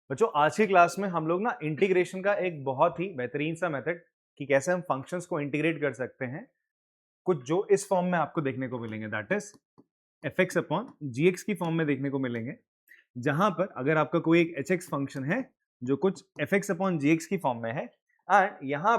बच्चों आज की क्लास में हम लोग ना इंटीग्रेशन का एक बहुत ही बेहतरीन सा मेथड कि कैसे हम फंक्शंस को इंटीग्रेट कर सकते हैं, कुछ जो इस फॉर्म में आपको देखने को मिलेंगे, that is F X upon G X की फॉर्म में देखने को मिलेंगे। जहां पर अगर आपका कोई एक एच एक्स फंक्शन है जो कुछ F X upon G X की फॉर्म में है, एंड यहाँ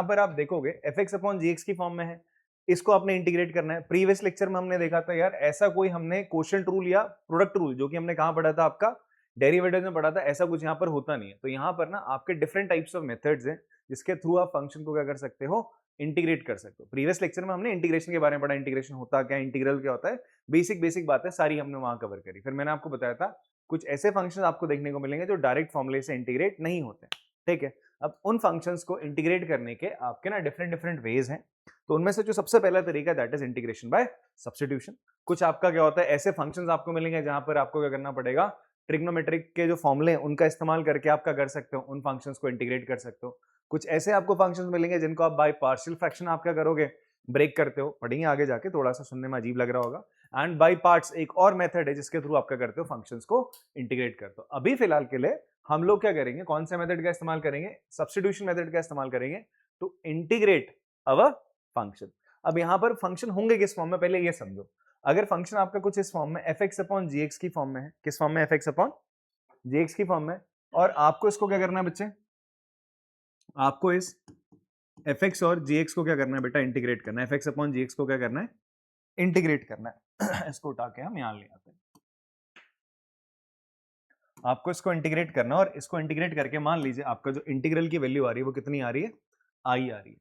पर आप देखोगे F X upon G X की फॉर्म में है, इसको आपने इंटीग्रेट करना है। प्रीवियस लेक्चर में हमने देखा था यार, ऐसा कोई हमने क्वोशिएंट रूल या प्रोडक्ट रूल जो कि हमने कहाँ पढ़ा था, आपका डेरिवेटिव में पढ़ा था, ऐसा कुछ यहाँ पर होता नहीं है। तो यहाँ पर ना आपके डिफरेंट टाइप्स ऑफ मेथड्स हैं जिसके थ्रू आप फंक्शन को क्या कर सकते हो, इंटीग्रेट कर सकते हो। प्रीवियस लेक्चर में हमने इंटीग्रेशन के बारे में पढ़ा, इंटीग्रेशन होता क्या, इंटीग्रल क्या होता है, बेसिक बेसिक बातें सारी हमने वहां कवर करी। फिर मैंने आपको बताया था कुछ ऐसे फंक्शन आपको देखने को मिलेंगे जो डायरेक्ट फॉर्मूले से इंटीग्रेट नहीं होते, ठीक है। अब उन फंक्शंस को इंटीग्रेट करने के आपके ना डिफरेंट डिफरेंट वेज हैं। तो उनमें से जो सबसे पहला तरीका that is integration by substitution. कुछ आपका क्या होता है, ऐसे फंक्शंस आपको मिलेंगे जहां पर आपको क्या करना पड़ेगा, ट्रिग्नोमेट्रिक के जो फॉर्मूले हैं उनका इस्तेमाल करके आप क्या कर सकते हो, उन फंक्शंस को इंटीग्रेट कर सकते हो। कुछ ऐसे आपको फंक्शंस मिलेंगे जिनको आप बाय पार्शियल फ्रैक्शन आप क्या करोगे, ब्रेक करते हो, पढ़ेंगे आगे जाके, थोड़ा सा सुनने में अजीब लग रहा होगा। एंड बाय पार्ट्स एक और मेथड है जिसके थ्रू आप क्या करते हो, फंक्शंस को इंटीग्रेट करते हो। अभी फिलहाल के लिए हम लोग क्या करेंगे, कौन से मेथड का इस्तेमाल करेंगे, सब्स्टिट्यूशन मेथड का इस्तेमाल करेंगे टू इंटीग्रेट अवर फंक्शन। अब यहां पर फंक्शन होंगे किस फॉर्म में, पहले ये समझो। अगर फंक्शन आपका कुछ इस फॉर्म में F X upon G X की फॉर्म में है, किस फॉर्म में, F X upon G X की फॉर्म में, और आपको इसको क्या करना है बच्चे, आपको इस एफ एक्स और जी एक्स को क्या करना है बेटा, इंटीग्रेट करना है। F X upon G x को क्या करना है, इंटीग्रेट करना है। इसको उठा के हम यहां ले आते हैं, आपको इसको इंटीग्रेट करना है। और इसको इंटीग्रेट करके मान लीजिए आपका जो इंटीग्रल की वैल्यू आ रही है वो कितनी आ रही है, आई आ रही है।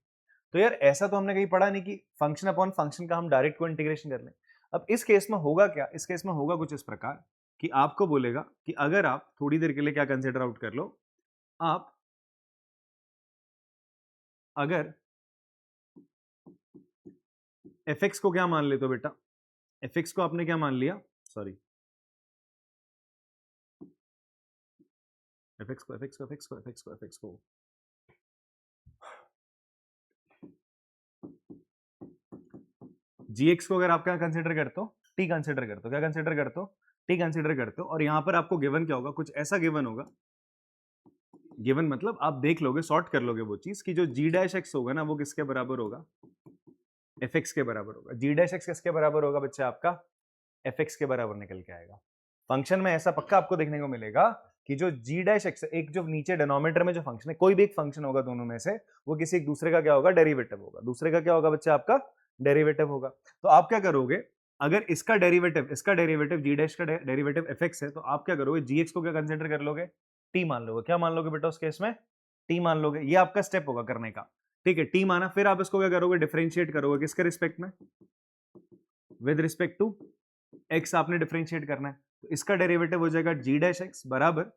तो यार ऐसा तो हमने कहीं पढ़ा नहीं कि फंक्शन अपॉन फंक्शन का हम डायरेक्ट को इंटीग्रेशन कर लें। अब इस केस में होगा क्या, इस केस में होगा कुछ इस प्रकार कि आपको बोलेगा कि अगर आप थोड़ी देर के लिए क्या कंसिडर आउट कर लो, आप अगर एफ एक्स को क्या मान लेते हो बेटा, एफ एक्स को आपने क्या मान लिया, सॉरी एफ एक्स को एफ एक्स को एफ एक्स को एफ एक्स को एफ एक्स को जी एक्स को अगर आप क्या कंसिडर करते हो, टी कंसिडर करते हो, क्या कंसिडर करते हो, टी कंसिडर करते हो। और यहां पर आपको गिवन क्या होगा, कुछ ऐसा गिवन होगा, गिवन मतलब आप देख लोगे, सॉर्ट कर लोगे वो चीज कि जो जी डैश एक्स होगा ना वो किसके बराबर होगा, एफ एक्स के बराबर होगा। जी डैश एक्स किसके बराबर होगा बच्चे, आपका एफ एक्स के बराबर निकल के आएगा। फंक्शन में ऐसा पक्का आपको देखने को मिलेगा कि जो जी डैश एक्स, एक जो नीचे डिनोमिनेटर में जो फंक्शन है, कोई भी एक फंक्शन होगा दोनों में से, वो किसी एक दूसरे का क्या होगा, डेरिवेटिव होगा। दूसरे का क्या होगा बच्चे, आपका डेरिवेटिव होगा। तो आप क्या करोगे, अगर इसका डेरिवेटिव जी डैश का डेरिवेटिव एफ एक्स है, तो आप क्या करोगे, जी एक्स को क्या कंसिडर कर लोगे, टी मान लोगे। क्या मान लोगे बेटा उस केस में, टी मान लोगे। ये आपका स्टेप होगा करने का, ठीक है। टी माना, फिर आप इसको क्या करोगे, डिफरेंशिएट करोगे, किसके रिस्पेक्ट में, विद रिस्पेक्ट टू एक्स आपने डिफरेंशिएट करना है। तो इसका डेरिवेटिव हो जाएगा जी डैश एक्स बराबर,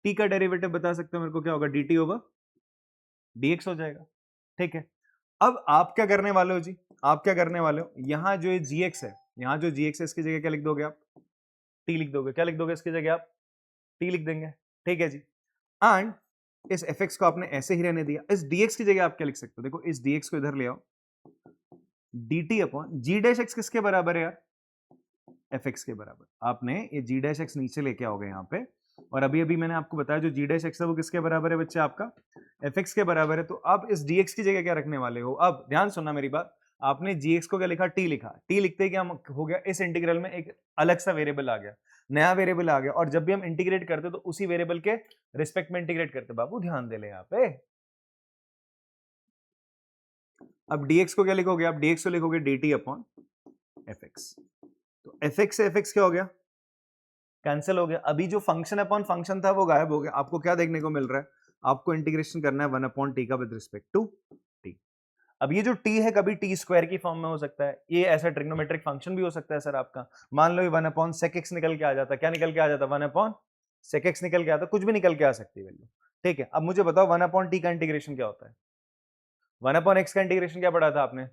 टी का डेरिवेटिव बता सकते हो मेरे को, क्या होगा, D T over D x हो जाएगा, ठीक है। अब आप क्या करने वाले हो जी, आप क्या करने वाले हो, यहां जो ये जी एक्स है, यहां जो जी एक्स है इसकी जगह क्या लिख दोगे आप, टी लिख दोगे। क्या लिख दोगे इसकी जगह आप, टी लिख देंगे, ठीक है जी। एंड इस एफ एक्स को आपने ऐसे ही रहने दिया, इस dx की जगह आप क्या लिख सकते हो, देखो इस dx को इधर ले आओ, dt अपॉन जी डैश एक्स किसके बराबर है यार, एफ एक्स के बराबर। आपने ये जी डैश एक्स नीचे लेके आओगे यहाँ पे, और अभी अभी मैंने आपको बताया जो जी डैश एक्स है वो किसके बराबर है बच्चे, आपका एफ एक्स के बराबर है। तो अब इस dx की जगह क्या रखने वाले हो, अब ध्यान सुनना मेरी बात, आपने gx को क्या लिखा, t लिखा, t लिखते ही क्या हो गया, इस इंटीग्रल में एक अलग सा वेरिएबल आ गया, नया वेरिएबल आ गया। और जब भी हम इंटीग्रेट करते तो उसी वेरिएबल के रिस्पेक्ट में इंटीग्रेट करते, बाबू ध्यान दे ले यहाँ पे। अब dx को क्या लिखोगे, आप dx को लिखोगे dt अपॉन एफ एक्स। तो एफ एक्स से एफ एक्स क्या हो गया, कैंसिल हो गया। अभी जो फंक्शन अपॉन फंक्शन था वो गायब हो गया। आपको क्या देखने को मिल रहा है, आपको इंटीग्रेशन करना है वन अपॉन टी का विद रिस्पेक्ट टू टी। अब ये जो टी है कभी टी स्क्वायर की फॉर्म में हो सकता है, ये ऐसा ट्रिग्नोमेट्रिक फंक्शन भी हो सकता है सर आपका। मान लो ये वन अपॉन सेक एक्स निकल के आ जाता, क्या निकल के आ जाता, वन अपॉन सेक एक्स निकल के आता, कुछ भी निकल के आ सकती है वैल्यू, ठीक है। अब मुझे बताओ वन अपॉन टी का इंटीग्रेशन क्या होता है, वन अपॉन एक्स का इंटीग्रेशन क्या पढ़ा था आपने,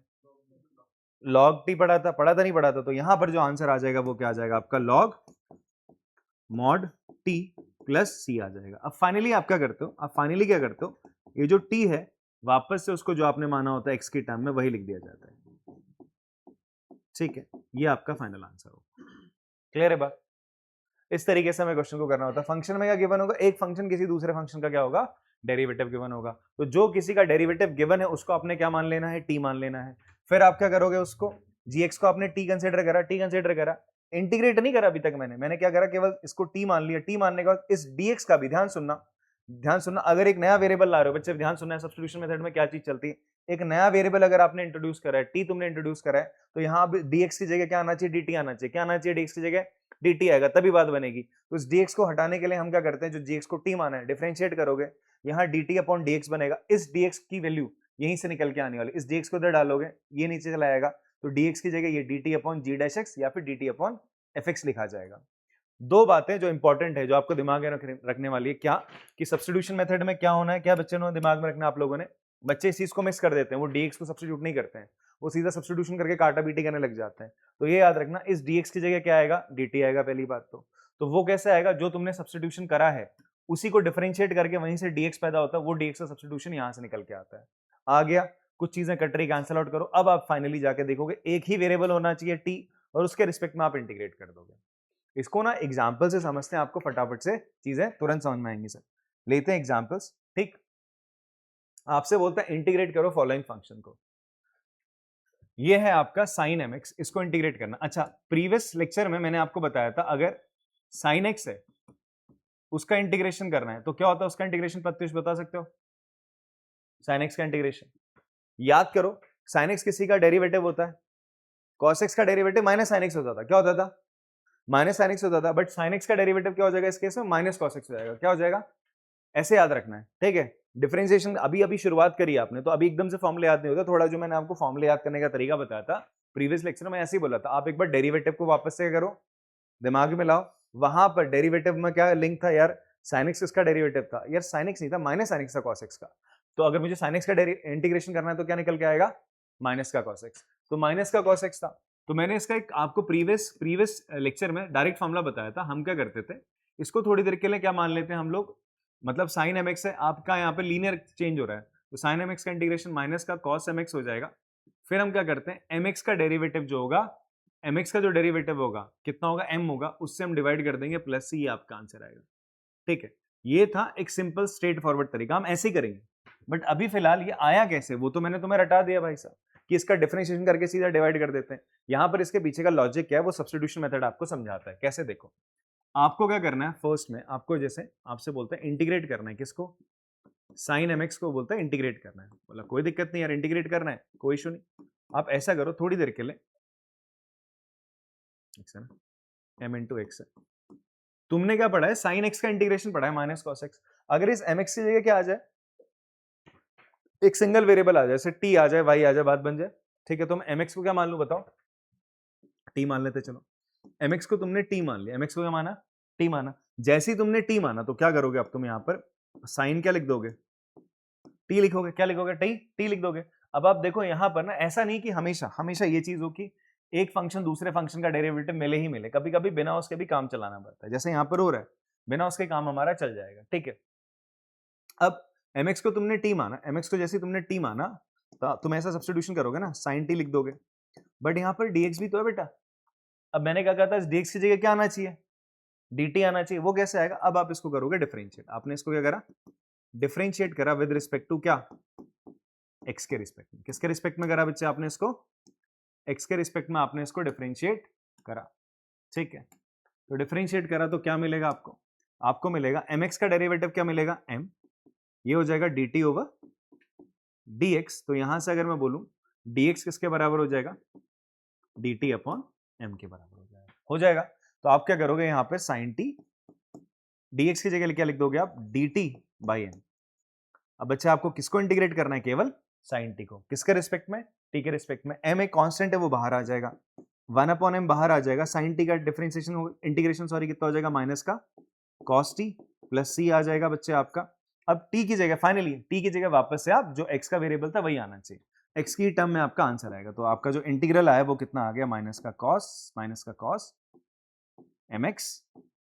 लॉग टी पढ़ा था नहीं पढ़ा था। तो यहां पर जो आंसर आ जाएगा वो क्या आ जाएगा, आपका लॉग मॉड टी प्लस सी आ जाएगा। अब फाइनली आप क्या करते हो, आप फाइनली क्या करते हो, ये जो टी है वापस से उसको जो आपने माना होता है एक्स की टर्म में वही लिख दिया जाता है, ठीक है। ये आपका फाइनल आंसर हो, क्लियर है बात। इस तरीके से हमें क्वेश्चन को करना होता है। फंक्शन में क्या गिवन होगा, एक फंक्शन किसी दूसरे फंक्शन का क्या होगा, डेरिवेटिव गिवन होगा। तो जो किसी का डेरिवेटिव गिवन है उसको आपने क्या मान लेना है, टी मान लेना है। फिर आप क्या करोगे, उसको जीएक्स को आपने टी कंसिडर करा, टी कंसिडर करा, इंटीग्रेट नहीं करा अभी तक मैंने क्या करा, केवल इसको टी मान लिया। टी मानने के बाद इस डीएक्स का भी ध्यान सुनना, अगर एक नया वेरिएबल ला रहे हो बच्चे, ध्यान सुनना है सब्स्टिट्यूशन मेथड में क्या चीज चलती है। एक नया वेरिएबल अगर आपने इंट्रोड्यूस करा है, टी तुमने इंट्रोड्यूस करा है, तो यहाँ डीएक्स की जगह क्या आना चाहिए, डीटी आना चाहिए। क्या आना चाहिए, डीएक्स की जगह dt आएगा, तभी बात बनेगी। तो इस dx को हटाने के लिए हम क्या करते हैं, जो gx को t माना है, डिफरेंशिएट करोगे, यहाँ dt अपॉन dx बनेगा। इस dx की वैल्यू यहीं से निकल के आने वाली, इस dx को इधर डालोगे, ये नीचे चला आएगा, तो dx की जगह ये dt upon g dash x या फिर dt अपॉन fx लिखा जाएगा। दो बातें जो इंपॉर्टेंट है, जो आपको दिमाग में रखने वाली है, क्या कि सब्स्टिट्यूशन मेथड में क्या होना है, क्या बच्चे ने दिमाग में रखना आप लोगों ने। बच्चे इस चीज को मिस कर देते हैं, वो dx को सब्स्टिट्यूट नहीं करते हैं, वो सीधा सब्स्टिट्यूशन करके काटा बीटी करने लग जाते हैं। तो ये याद रखना, इस dx की जगह क्या आएगा, dt आएगा पहली बात। तो वो कैसे आएगा, जो तुमने सब्स्टिट्यूशन करा है उसी को डिफरेंशिएट करके वहीं से dx पैदा होता है, वो dx का सब्स्टिट्यूशन यहां से निकल के आता है। आ गया, कुछ चीजें कट रही, कैंसिल आउट करो। अब आप फाइनली जाके देखोगे एक ही वेरिएबल होना चाहिए t, और उसके रिस्पेक्ट में आप इंटीग्रेट कर दोगे। इसको ना एग्जाम्पल से समझते हैं, आपको फटाफट से चीजें तुरंत समझ में आएंगी। सर लेते हैं एग्जाम्पल्स, ठीक। आपसे बोलते हैं इंटीग्रेट करो फॉलोइंग फंक्शन को। ये है आपका साइन mx, इसको इंटीग्रेट करना। अच्छा, प्रीवियस लेक्चर में मैंने आपको बताया था, अगर साइन x है उसका इंटीग्रेशन करना है तो क्या होता है उसका इंटीग्रेशन, प्रत्युष बता सकते हो? साइन x का इंटीग्रेशन याद करो, साइन x किसी का डेरिवेटिव होता है, cos x का डेरिवेटिव माइनस साइन x होता था। क्या होता था, माइनस साइन x होता था। बट साइन x का डेरिवेटिव क्या हो जाएगा इस केस में, माइनस cos x हो जाएगा। क्या हो जाएगा, ऐसे याद रखना है, ठीक है। डिफरेंशिएशन अभी अभी शुरुआत करी आपने, तो अभी एकदम से फॉर्मूले याद नहीं होता। थोड़ा जो मैंने आपको फॉर्मूले याद करने का तरीका बताया था प्रीवियस लेक्चर में, ऐसे ही बोला था। आप एक बार डेरिवेटिव को वापस से करो, दिमाग में लाओ। वहां पर डेरिवेटिव में क्या लिंक था यार, साइन एक्स किसका डेरिवेटिव था यार, साइन एक्स नहीं था, माइनस साइन एक्स का कॉस एक्स का। तो अगर मुझे साइन एक्स का इंटीग्रेशन करना है तो क्या निकल के आएगा, माइनस का कॉस एक्स। तो माइनस का कॉस एक्स था। तो मैंने इसका एक आपको प्रीवियस लेक्चर में डायरेक्ट फॉर्मूला बताया था। हम क्या करते थे, इसको थोड़ी देर के लिए क्या मान लेते हैं हम लोग, मतलब साइन एम एक्स है आपका, यहाँ पे लीनियर चेंज हो रहा है, तो साइन एम एक्स का इंटीग्रेशन माइनस का कॉस एम एक्स हो जाएगा। फिर हम क्या करते हैं, एम एक्स का डेरिवेटिव जो होगा, एम एक्स का जो डेरिवेटिव होगा कितना होगा, एम होगा, उससे हम डिवाइड कर देंगे, प्लस सी आपका आंसर आएगा। ठीक है, ये था एक सिंपल स्ट्रेट फॉरवर्ड तरीका, हम ऐसे ही करेंगे। बट अभी फिलहाल ये आया कैसे, वो तो मैंने तुम्हें रटा दिया भाई साहब, कि इसका डिफरेंशिएशन करके सीधा डिवाइड कर देते हैं। यहां पर इसके पीछे का लॉजिक क्या है, वो सब्स्टिट्यूशन मेथड आपको समझाता है। कैसे, देखो आपको क्या करना है, फर्स्ट में आपको जैसे आपसे बोलते हैं इंटीग्रेट करना है, किसको, साइन एम एक्स को बोलते हैं इंटीग्रेट करना है। बोला कोई दिक्कत नहीं यार, इंटीग्रेट करना है, कोई इशू नहीं। आप ऐसा करो थोड़ी देर के लिए, एम इंटू एक्स है, तुमने क्या पढ़ा है, साइन एक्स का इंटीग्रेशन पढ़ा है, माइनस कॉस एक्स। अगर इस एम एक्स की जगह क्या आ जाए, एक सिंगल वेरिएबल आ जाए, जैसे टी आ जाए, वाई आ जाए, बात बन जाए। ठीक है, तो हम एम एक्स को क्या मान लूं, बताओ, टी मान लेते। चलो एम एक्स को तुमने टी मान लिया, एम एक्स को क्या माना, टी माना। जैसे ही तुमने टी माना तो क्या करोगे, अब तुम यहाँ पर साइन क्या लिख दोगे, टी लिखोगे। क्या लिखोगे, टी, टी लिख दोगे। अब आप देखो यहाँ पर ना, ऐसा नहीं कि हमेशा हमेशा ये चीज हो कि एक फंक्शन दूसरे फंक्शन का डेरिवेटिव मिले ही मिले, कभी कभी बिना उसके भी काम चलाना पड़ता है। जैसे यहाँ पर हो रहा है, बिना उसके काम हमारा चल जाएगा। ठीक है, अब mx को तुमने t माना, mx को जैसे तुमने t माना तो तुम ऐसा सब्स्टिट्यूशन करोगे ना, sin t लिख दोगे। बट यहाँ पर dx भी तो है बेटा। अब मैंने क्या कहा था, इस dx की जगह क्या आना चाहिए, dt आना चाहिए। वो कैसे आएगा, अब आप इसको करोगे डिफरेंशिएट। आपने इसको क्या करा, डिफरेंशिएट करा विद रिस्पेक्ट टू क्या, x के रिस्पेक्ट में। किसके रिस्पेक्ट में करा बच्चे, आपने इसको x के रिस्पेक्ट में आपने इसको डिफरेंशिएट करा। ठीक है, तो डिफरेंशिएट करा तो क्या मिलेगा आपको, आपको मिलेगा mx का डेरिवेटिव क्या मिलेगा, m, ये हो जाएगा dt ओवर dx। तो यहां से अगर मैं बोलूं dx किसके बराबर हो जाएगा, dt अपॉन m के बराबर हो जाएगा। तो आप क्या करोगे, यहां पे sin t, dx की जगह क्या लिख दोगे आप, dt बाई m। अब बच्चे आपको किसको इंटीग्रेट करना है, केवल sin t को। किसके रिस्पेक्ट में, t के रिस्पेक्ट में। m एक कांस्टेंट है, वो बाहर आ जाएगा, 1 अपॉन m बाहर आ जाएगा। sin t का डिफरेंशिएशन इंटीग्रेशन सॉरी कितना हो जाएगा, माइनस का cos t प्लस c आ जाएगा बच्चे आपका। अब t की जगह फाइनली t की जगह वापस से आप जो x का वेरिएबल था वही आना चाहिए, x की टर्म में आपका आंसर आएगा। तो आपका जो इंटीग्रल आया वो कितना आ गया, माइनस का cos mx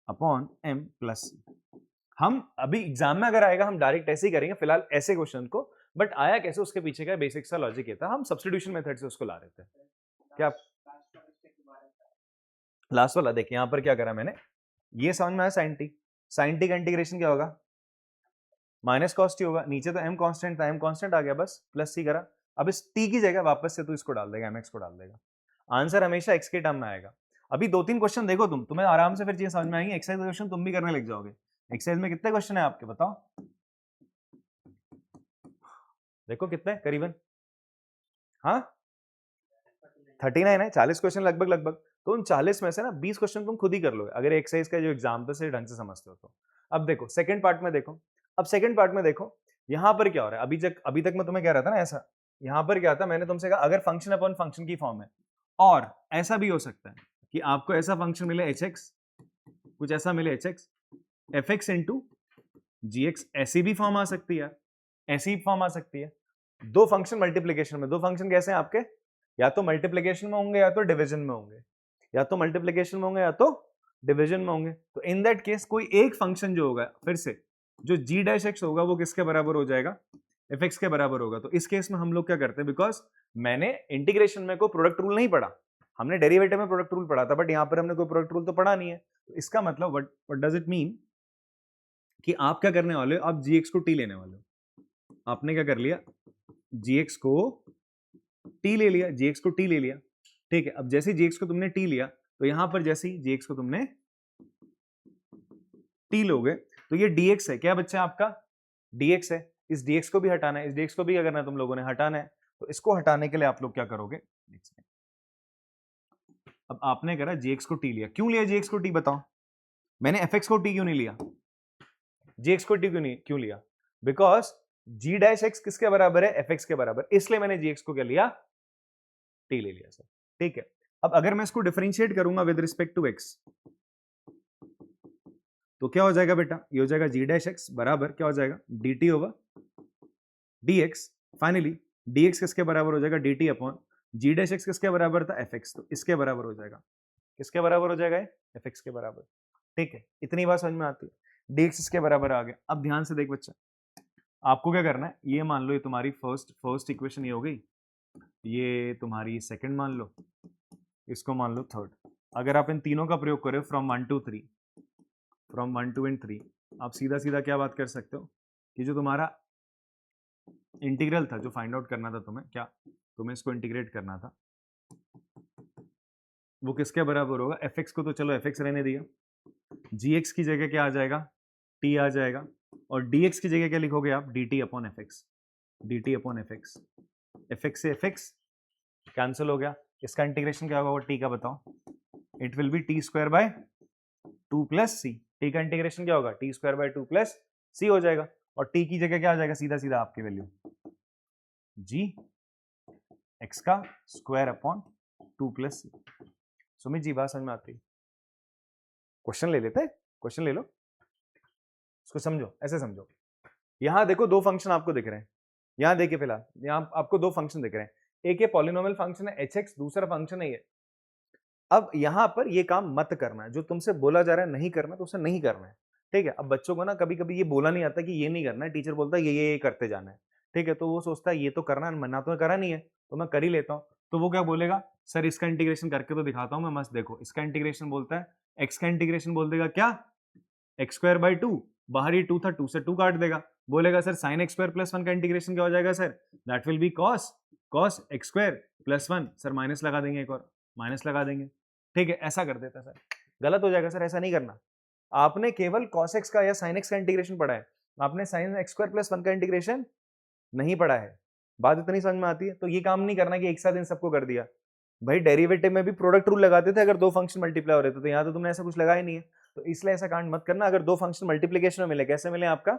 upon m plus. हम अभी एग्जाम में अगर आएगा हम डायरेक्ट ऐसे ही करेंगे, फिलहाल ऐसे क्वेश्चन को। बट आया कैसे, उसके पीछे का बेसिक सा लॉजिक ये था, हम सब्स्टिट्यूशन मेथड से उसको ला रहे थे। क्या लास्ट वाला देखिए, यहां पर क्या करा मैंने, ये समझ में आया साइन टी। साइन टी का इंटीग्रेशन क्या होगा, माइनस कॉस टी होगा, नीचे तो m कांस्टेंट था, m कांस्टेंट आ गया, बस प्लस सी करा। अब इस t की जगह वापस से तू इसको डाल देगा, mx को डाल देगा, आंसर हमेशा x के टर्म में आएगा। अभी 2-3 क्वेश्चन देखो तुम, तुम्हें आराम से फिर चीजें समझ में आएंगी, एक्सरसाइज क्वेश्चन तुम भी करने लग जाओगे। एक्सरसाइज में कितने क्वेश्चन है आपके बताओ, देखो कितने करीबन, हाँ 39 है, 40 क्वेश्चन लगभग लगभग। तो उन 40 में से ना 20 क्वेश्चन तुम खुद ही कर लोगे अगर एक्सरसाइज का जो एग्जाम्पल से ढंग से समझते हो तो। अब देखो सेकंड पार्ट में देखो, अब सेकंड पार्ट में देखो यहाँ पर क्या हो रहा है, अभी तक मैं तुम्हें कह रहा था ना ऐसा, यहाँ पर क्या था, मैंने तुमसे कहा अगर फंक्शन अपॉन फंक्शन की फॉर्म है, और ऐसा भी हो सकता है कि आपको ऐसा फंक्शन मिले एच एक्स, कुछ ऐसा मिले H X F X into G X, ऐसी भी फॉर्म आ सकती है, ऐसी फॉर्म आ सकती है। दो फंक्शन मल्टीप्लीकेशन में, दो फंक्शन कैसे हैं आपके, या तो मल्टीप्लीकेशन में होंगे या तो डिवीजन में होंगे, या तो मल्टीप्लीकेशन में होंगे या तो डिवीजन में होंगे। तो इन दैट केस कोई एक फंक्शन जो होगा फिर से जो g डैश एक्स होगा वो किसके बराबर हो जाएगा, एफ एक्स के बराबर होगा। तो इस केस में हम लोग क्या करते हैं, बिकॉज मैंने इंटीग्रेशन में कोई प्रोडक्ट रूल नहीं पढ़ा, हमने डेरिवेटिव में प्रोडक्ट रूल पढ़ा था, बट यहाँ पर हमने कोई प्रोडक्ट रूल तो पढ़ा नहीं है। तो इसका मतलब व्हाट डज इट मीन कि आप क्या करने वाले हो, आप gx को t लेने वाले हो। आपने क्या कर लिया, gx को t ले लिया, gx को t ले लिया, ठीक है। अब जैसे gx को तुमने t लिया तो यहां पर जैसे ही gx को तुमने t लोगे तो ये dx है, क्या बच्चा आपका dx है, इस dx को भी हटाना है, इस dx को भी क्या करना है तुम लोगों ने हटाना है। तो इसको हटाने के लिए आप लोग क्या करोगे, अब आपने करा gx को t लिया, क्यों लिया gx को t बताओ, मैंने fx को t क्यों नहीं लिया, gx को t क्यों लिया, बिकॉज g डैश x किसके बराबर है, fx के बराबर, इसलिए मैंने gx को क्या लिया, t ले लिया सर, ठीक है। अब अगर मैं इसको डिफरेंशिएट करूंगा विद रिस्पेक्ट टू x तो क्या हो जाएगा बेटा, ये हो जाएगा g डैश x बराबर क्या हो जाएगा, dt over dx। Finally dx किसके बराबर हो जाएगा, dt upon g dash x किसके बराबर था, fx, तो इसके बराबर हो जाएगा, किसके बराबर हो जाएगा, fx के बराबर, ठीक है। इतनी बात समझ में आती है, dx इसके बराबर आ गया। अब ध्यान से देख बच्चा, आपको क्या करना है, ये मान लो ये तुम्हारी फर्स्ट इक्वेशन ये हो गई, ये तुम्हारी सेकंड मान लो, इसको मान लो थर्ड। अगर आप इन तीनों का प्रयोग करें फ्रॉम 1 to 3, फ्रॉम 1 to 3, आप सीधा सीधा क्या बात कर सकते हो कि जो तुम्हारा इंटीग्रल था जो फाइंड आउट करना था तुम्हें, क्या तुम्हें इसको इंटीग्रेट करना था, वो किसके बराबर होगा, fx को तो चलो fx रहने दिया, gx की जगह क्या आ जाएगा, t आ जाएगा, और dx की जगह क्या लिखोगे आप, dt upon fx, dt upon fx, fx से fx कैंसिल हो गया, इसका इंटीग्रेशन क्या होगा वो t का बताओ, it will be T square by 2 plus C, T का इंटीग्रेशन क्या होगा, T square by 2 plus C हो जाएगा, और टी की जगह क्या आ जाएगा, सीधा सीधा आपकी वैल्यू जी एक्स का स्क्वायर अपॉन 2 प्लस सी। सुमित जी बात समझ में आती है, क्वेश्चन ले लेते, क्वेश्चन ले लो, इसको समझो, ऐसे समझो। यहां देखो दो फंक्शन आपको दिख रहे हैं, यहां देखिए फिलहाल यहां आपको दो फंक्शन दिख रहे हैं, एक ये पॉलिनोमियल फंक्शन है एच एक्स, दूसरा फंक्शन है ये। अब यहां पर ये काम मत करना है, जो तुमसे बोला जा रहा है नहीं करना तो उसे नहीं करना है, ठीक है। अब बच्चों को ना कभी कभी ये बोला नहीं आता कि ये नहीं करना है, टीचर बोलता है ये करते जाना है, ठीक है, तो वो सोचता है ये तो करना है, मना तो करा नहीं है तो मैं कर ही लेता हूँ। तो वो क्या बोलेगा, सर इसका इंटीग्रेशन करके तो दिखाता हूँ मैं मस्त, देखो इसका इंटीग्रेशन बोलता है, एक्स का इंटीग्रेशन बोल देगा क्या, एक्स स्क्वायर बाई 2, बाहर ही 2 था, 2 से 2 काट देगा, बोलेगा sir sine x square plus 1 का इंटीग्रेशन क्या हो जाएगा sir, that will B cos cos X square plus 1, sir minus लगा देंगे, एक और माइनस लगा देंगे, ठीक है, ऐसा कर देता सर, गलत हो जाएगा सर, ऐसा नहीं करना। आपने केवल cos x का या sin x का इंटीग्रेशन पढ़ा है, आपने sin x स्क्वायर प्लस 1 का इंटीग्रेशन नहीं पढ़ा है, बात इतनी समझ में आती है। तो ये काम नहीं करना कि एक साथ इन सबको कर दिया, भाई डेरिवेटिव में भी प्रोडक्ट रूल लगाते थे अगर दो फंक्शन मल्टीप्लाई हो रहे थे, तो यहाँ तो तुमने ऐसा कुछ लगा ही नहीं है, तो इसलिए ऐसा कांड मत करना। अगर दो फंक्शन मल्टीप्लीकेशन में मिले, कैसे मिले आपका,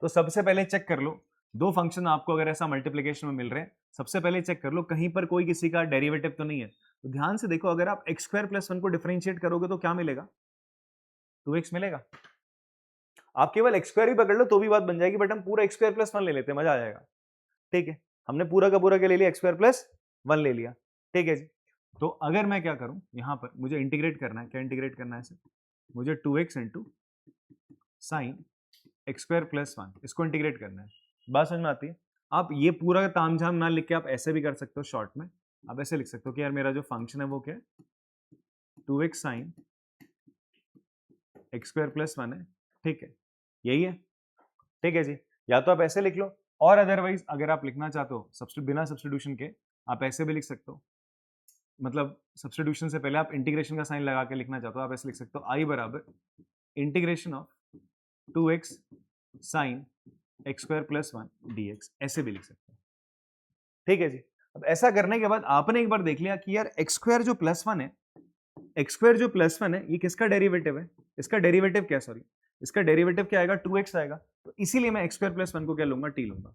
तो सबसे पहले चेक कर लो, दो फंक्शन आपको अगर ऐसा मल्टीप्लीकेशन में मिल रहे हैं, सबसे पहले चेक कर लो कहीं पर कोई किसी का डेरिवेटिव तो नहीं है। तो ध्यान से देखो, अगर आप एक्स स्क्वायर प्लस 1 को डिफरेंशिएट करोगे तो क्या मिलेगा, 2x मिलेगा। आप केवल एक्स स्क्वायर ही पकड़ लो तो भी बात बन जाएगी, बट हम पूरा एक्स स्क्वायर प्लस 1 ले लेते हैं, मजा आ जाएगा, ठीक है। हमने पूरा का पूरा क्या ले लिया, एक्स स्क्वायर प्लस 1 ले लिया, ठीक है जी। तो अगर मैं क्या करूं, यहां पर मुझे इंटीग्रेट करना है, क्या इंटीग्रेट करना है सर, मुझे 2x into sine x square plus 1 इसको इंटीग्रेट करना है, बात समझ में आती है। आप ये पूरा तामझाम ना लिख के आप ऐसे भी कर सकते हो, शॉर्ट में आप ऐसे लिख सकते हो कि यार मेरा जो फंक्शन है वो क्या है, 2x sine x square plus 1 है, ठीक है, यही है, ठीक है जी। या तो आप ऐसे लिख लो, और अदरवाइज अगर आप लिखना चाहते हो बिना सब्स्टिट्यूशन के, आप ऐसे भी लिख सकते हो, मतलब सब्स्टिट्यूशन से पहले आप इंटीग्रेशन का साइन लगा के लिखना चाहते हो, आप ऐसे लिख सकते हो आई बराबर integration of 2x sine x square plus 1 dx, ऐसे भी लिख सकते हो, ठीक है जी। अब ऐसा करने के बाद आपने एक बार देख लिया कि यार एक्स स्क्वायर जो प्लस 1 है, एक्स स्क्वायर जो प्लस 1 है, ये किसका डेरिवेटिव है, इसका डेरिवेटिव क्या, सॉरी इसका डेरिवेटिव क्या आएगा, 2x आएगा, तो इसीलिए मैं एक्स स्क्वायर प्लस 1 को क्या लूंगा, t लूंगा।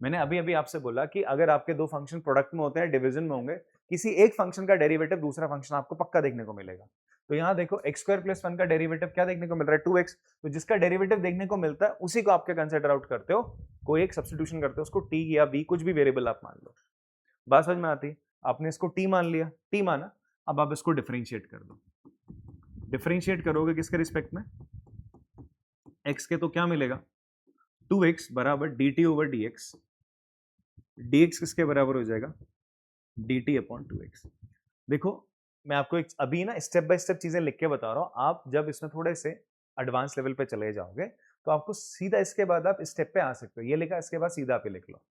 मैंने अभी अभी आपसे बोला कि अगर आपके दो फंक्शन प्रोडक्ट में होते हैं, डिवीजन में होंगे, किसी एक फंक्शन का डेरिवेटिव दूसरा फंक्शन आपको पक्का देखने को मिलेगा। तो यहाँ देखो एक्स स्क्वायर प्लस 1 का डेरिवेटिव क्या देखने को मिल रहा है, 2x, तो जिसका डेरिवेटिव देखने को मिलता है उसी को आपके कंसिडर आउट करते हो, कोई एक सब्स्टिट्यूशन करते हो, उसको t या v कुछ भी वेरिएबल आप मान लो। बात समझ में आती है? आपने इसको t मान लिया, t माना, अब आप इसको डिफरेंशिएट कर दो। डिफरेंशिएट करोगे किसके रिस्पेक्ट में, x के, तो क्या मिलेगा, 2x बराबर dt ओवर dx, dx किसके बराबर हो जाएगा, dt अपॉन 2x। देखो मैं आपको एक अभी ना स्टेप बाय स्टेप चीजें लिख के बता रहा हूं, आप जब इसमें थोड़े से एडवांस लेवल पे चले जाओगे तो आपको सीधा इसके बाद आप स्टेप पे आ सकते हो, ये लिखा इसके बाद सीधा आप लिख लो।